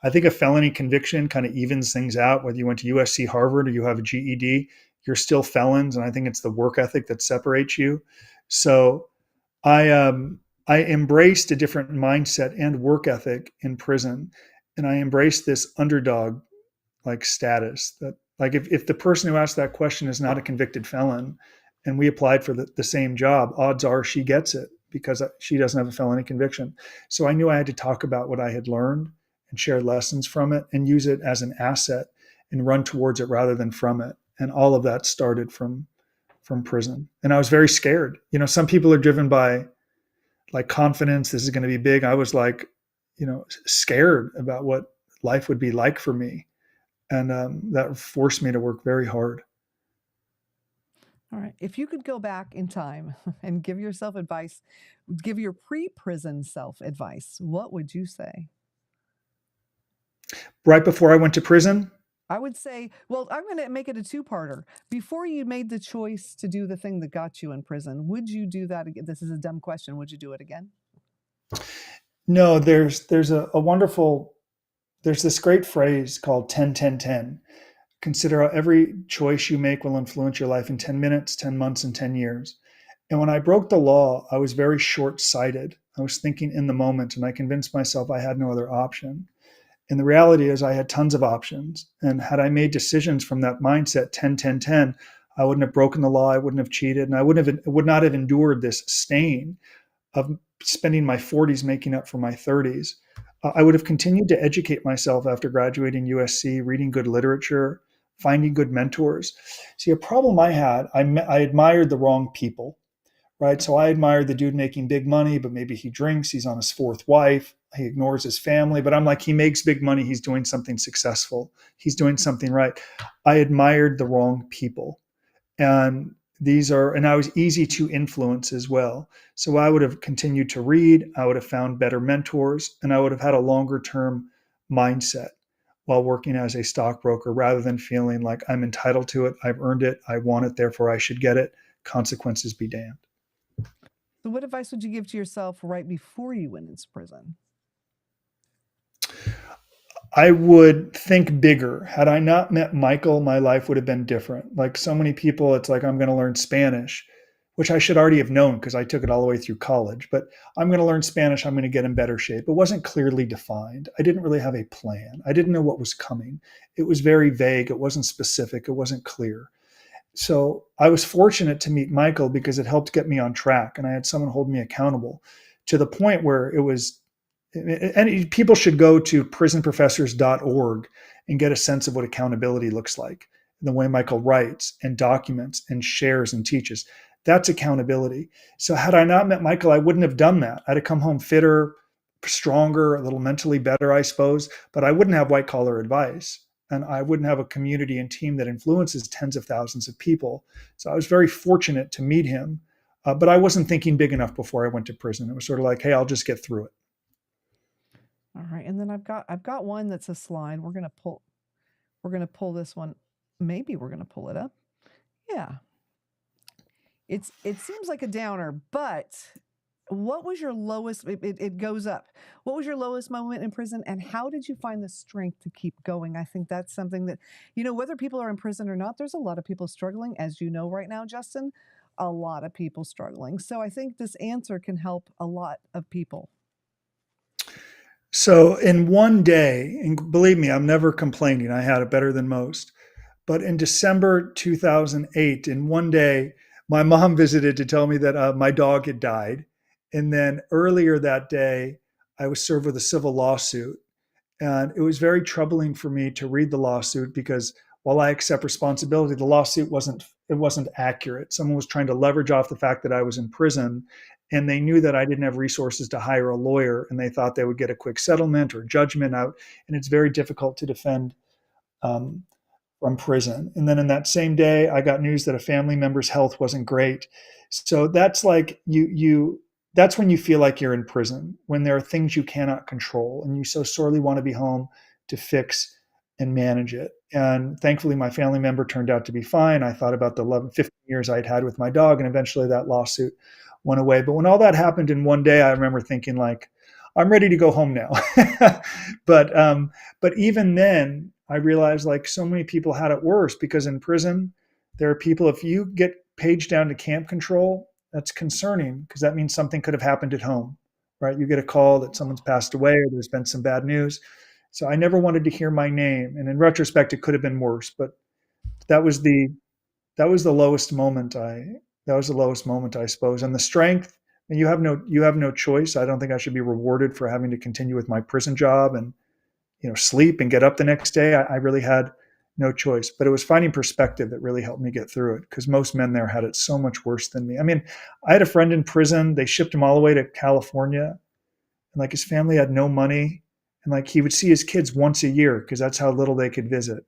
I think a felony conviction kind of evens things out. Whether you went to USC, Harvard, or you have a GED, you're still felons, and I think it's the work ethic that separates you. So I I embraced a different mindset and work ethic in prison, and I embraced this underdog like status that like if the person who asked that question is not a convicted felon and we applied for the same job, odds are she gets it because she doesn't have a felony conviction. So I knew I had to talk about what I had learned and share lessons from it and use it as an asset and run towards it rather than from it. And all of that started from prison. And I was very scared. Some people are driven by like confidence. This is going to be big. I was like, scared about what life would be like for me, and that forced me to work very hard. All right. If you could go back in time and give yourself advice, give your pre-prison self advice, what would you say? Right before I went to prison, I would say, well, I'm going to make it a two-parter. Before you made the choice to do the thing that got you in prison, would you do that again? This is a dumb question. Would you do it again? no, there's a wonderful there's this great phrase called 10-10-10. Consider how every choice you make will influence your life in 10 minutes, 10 months, and 10 years. And when I broke the law, I was very short sighted. I was thinking in the moment, and I convinced myself I had no other option. And the reality is, I had tons of options. And had I made decisions from that mindset, 10-10-10, I wouldn't have broken the law, I wouldn't have cheated, and would not have endured this stain of spending my 40s making up for my 30s. I would have continued to educate myself after graduating USC, reading good literature, finding good mentors. See, a problem I had, I admired the wrong people, right? So I admired the dude making big money, but maybe he drinks, he's on his fourth wife, he ignores his family, but I'm like, he makes big money, he's doing something successful, he's doing something right. I admired the wrong people. And I was easy to influence as well. So I would have continued to read, I would have found better mentors, and I would have had a longer term mindset while working as a stockbroker rather than feeling like I'm entitled to it, I've earned it, I want it, therefore I should get it. Consequences be damned. So, what advice would you give to yourself right before you went into prison? I would think bigger. Had I not met Michael, my life would have been different. Like so many people, it's like, I'm going to learn Spanish, which I should already have known because I took it all the way through college. But I'm going to learn Spanish. I'm going to get in better shape. It wasn't clearly defined. I didn't really have a plan. I didn't know what was coming. It was very vague. It wasn't specific. It wasn't clear. So I was fortunate to meet Michael because it helped get me on track and I had someone hold me accountable to the point where it was, and people should go to prisonprofessors.org and get a sense of what accountability looks like. The way Michael writes and documents and shares and teaches. That's accountability. So had I not met Michael, I wouldn't have done that. I'd have come home fitter, stronger, a little mentally better, I suppose, but I wouldn't have white collar advice. And I wouldn't have a community and team that influences tens of thousands of people. So I was very fortunate to meet him, but I wasn't thinking big enough before I went to prison. It was sort of like, hey, I'll just get through it. All right, and then I've got one that's a slide. We're gonna pull this one. Maybe we're gonna pull it up. Yeah. It seems like a downer, but what was your lowest? It goes up. What was your lowest moment in prison, and how did you find the strength to keep going? I think that's something that, whether people are in prison or not, there's a lot of people struggling, as you know right now, Justin. A lot of people struggling. So I think this answer can help a lot of people. So in one day, and believe me, I'm never complaining. I had it better than most. But in December 2008, in one day, my mom visited to tell me that my dog had died. And then earlier that day, I was served with a civil lawsuit. And it was very troubling for me to read the lawsuit because while I accept responsibility, the lawsuit wasn't accurate. Someone was trying to leverage off the fact that I was in prison and they knew that I didn't have resources to hire a lawyer and they thought they would get a quick settlement or judgment out. And it's very difficult to defend um, from prison. And then in that same day, I got news that a family member's health wasn't great. So that's like that's when you feel like you're in prison, when there are things you cannot control and you so sorely want to be home to fix and manage it. And thankfully, my family member turned out to be fine. I thought about the 11, 15 years I'd had with my dog, and eventually that lawsuit went away. But when all that happened in one day, I remember thinking like, I'm ready to go home now. but but even then, I realized like so many people had it worse because in prison, there are people. If you get paged down to camp control, that's concerning because that means something could have happened at home, right? You get a call that someone's passed away or there's been some bad news. So I never wanted to hear my name. And in retrospect, it could have been worse, but that was the that was the lowest moment that was the lowest moment, I suppose. And the strength, and you have no choice. I don't think I should be rewarded for having to continue with my prison job and sleep and get up the next day. I really had no choice. But it was finding perspective that really helped me get through it because most men there had it so much worse than me. I mean, I had a friend in prison. They shipped him all the way to California, and like his family had no money, and like he would see his kids once a year because that's how little they could visit.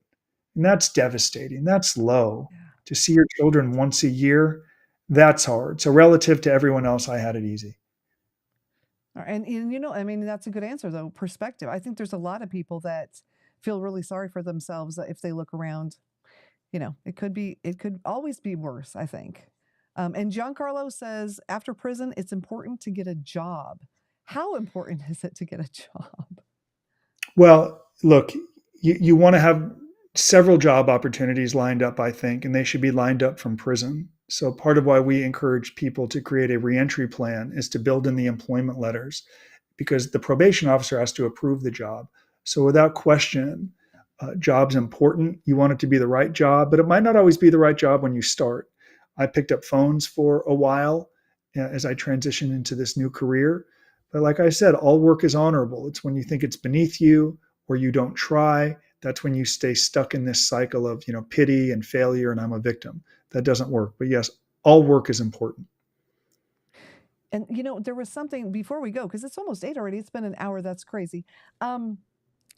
And that's devastating. That's low. To see your children once a year, that's hard. So relative to everyone else, I had it easy. And I mean, that's a good answer though. Perspective. I think there's a lot of people that feel really sorry for themselves if they look around. It could always be worse, I think. And Giancarlo says, after prison, it's important to get a job. How important is it to get a job? Well, look, you want to have several job opportunities lined up, I think, and they should be lined up from prison. So part of why we encourage people to create a reentry plan is to build in the employment letters because the probation officer has to approve the job. So without question, job's important. You want it to be the right job, but it might not always be the right job when you start. I picked up phones for a while as I transitioned into this new career. But like I said, all work is honorable. It's when you think it's beneath you or you don't try, that's when you stay stuck in this cycle of, pity and failure and I'm a victim. That doesn't work. But yes, all work is important. And there was something before we go because it's almost 8 already. It's been an hour. That's crazy.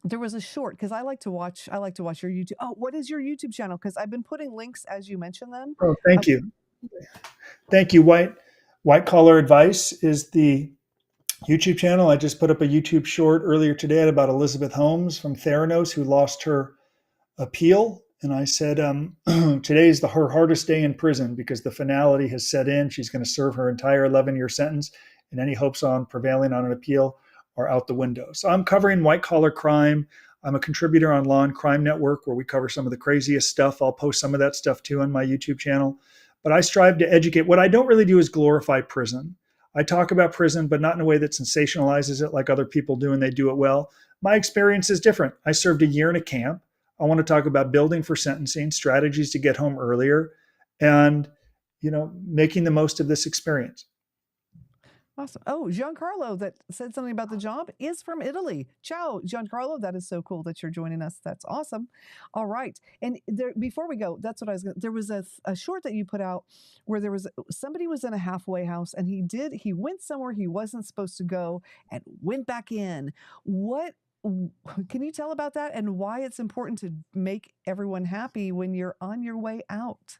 There was a short because I like to watch your YouTube. Oh, what is your YouTube channel? Because I've been putting links as you mention them. Oh, thank you. Thank you. White Collar Advice is the YouTube channel. I just put up a YouTube short earlier today about Elizabeth Holmes from Theranos who lost her appeal. And I said, today is her hardest day in prison because the finality has set in. She's going to serve her entire 11-year sentence, and any hopes on prevailing on an appeal are out the window. So I'm covering white collar crime. I'm a contributor on Law and Crime Network where we cover some of the craziest stuff. I'll post some of that stuff too on my YouTube channel. But I strive to educate. What I don't really do is glorify prison. I talk about prison, but not in a way that sensationalizes it like other people do, and they do it well. My experience is different. I served a year in a camp. I want to talk about building for sentencing, strategies to get home earlier, and making the most of this experience. Awesome. Oh, Giancarlo that said something about the job is from Italy. Ciao, Giancarlo. That is so cool that you're joining us. That's awesome. All right. And before we go, that's what I was going to, there was a short that you put out where there was somebody was in a halfway house and he went somewhere he wasn't supposed to go and went back in. What can you tell about that and why it's important to make everyone happy when you're on your way out?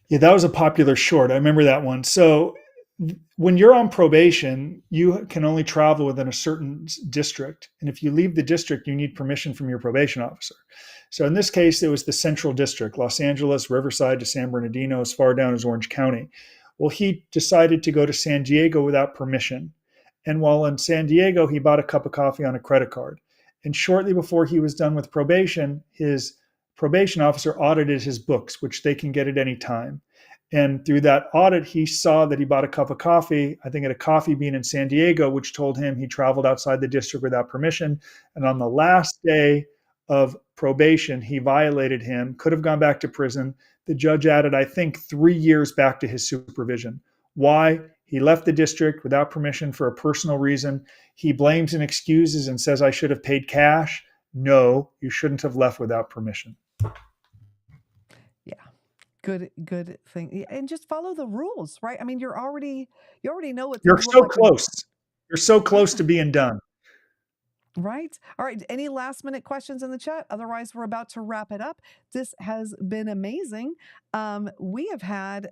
Yeah, that was a popular short. I remember that one. So when you're on probation, you can only travel within a certain district. And if you leave the district, you need permission from your probation officer. So in this case, it was the Central District, Los Angeles, Riverside to San Bernardino, as far down as Orange County. Well, he decided to go to San Diego without permission. And while in San Diego, he bought a cup of coffee on a credit card. And shortly before he was done with probation, his probation officer audited his books, which they can get at any time. And through that audit, he saw that he bought a cup of coffee, I think at a Coffee Bean in San Diego, which told him he traveled outside the district without permission. And on the last day of probation, he violated him, could have gone back to prison. The judge added, I think, 3 years back to his supervision. Why? He left the district without permission for a personal reason. He blames and excuses and says, I should have paid cash. No, you shouldn't have left without permission. Yeah. Good thing. And just follow the rules, right? I mean, you already know what You're things look so like. close. You're so close to being done. Right. All right. Any last minute questions in the chat? Otherwise, we're about to wrap it up. This has been amazing. We have had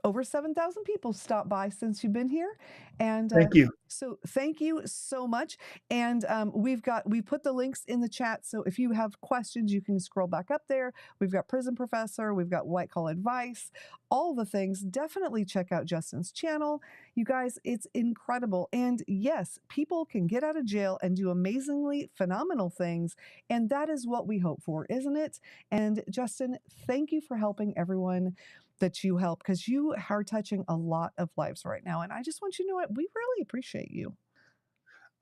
over 7,000 people stop by since you've been here. And Thank you. so thank you so much. And we put the links in the chat. So if you have questions, you can scroll back up there. We've got Prison Professor, we've got White Collar Advice, all the things. Definitely check out Justin's channel. You guys, it's incredible. And yes, people can get out of jail and do amazingly phenomenal things. And that is what we hope for, isn't it? And Justin, thank you for helping everyone that you help, because you are touching a lot of lives right now. And I just want you to know what we really appreciate you.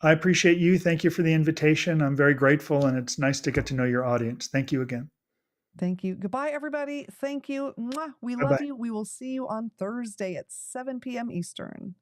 I appreciate you. Thank you for the invitation. I'm very grateful, and it's nice to get to know your audience. Thank you again. Thank you. Goodbye, everybody. Thank you. Mwah. We Bye-bye. love you. We will see you on Thursday at 7 p.m. Eastern.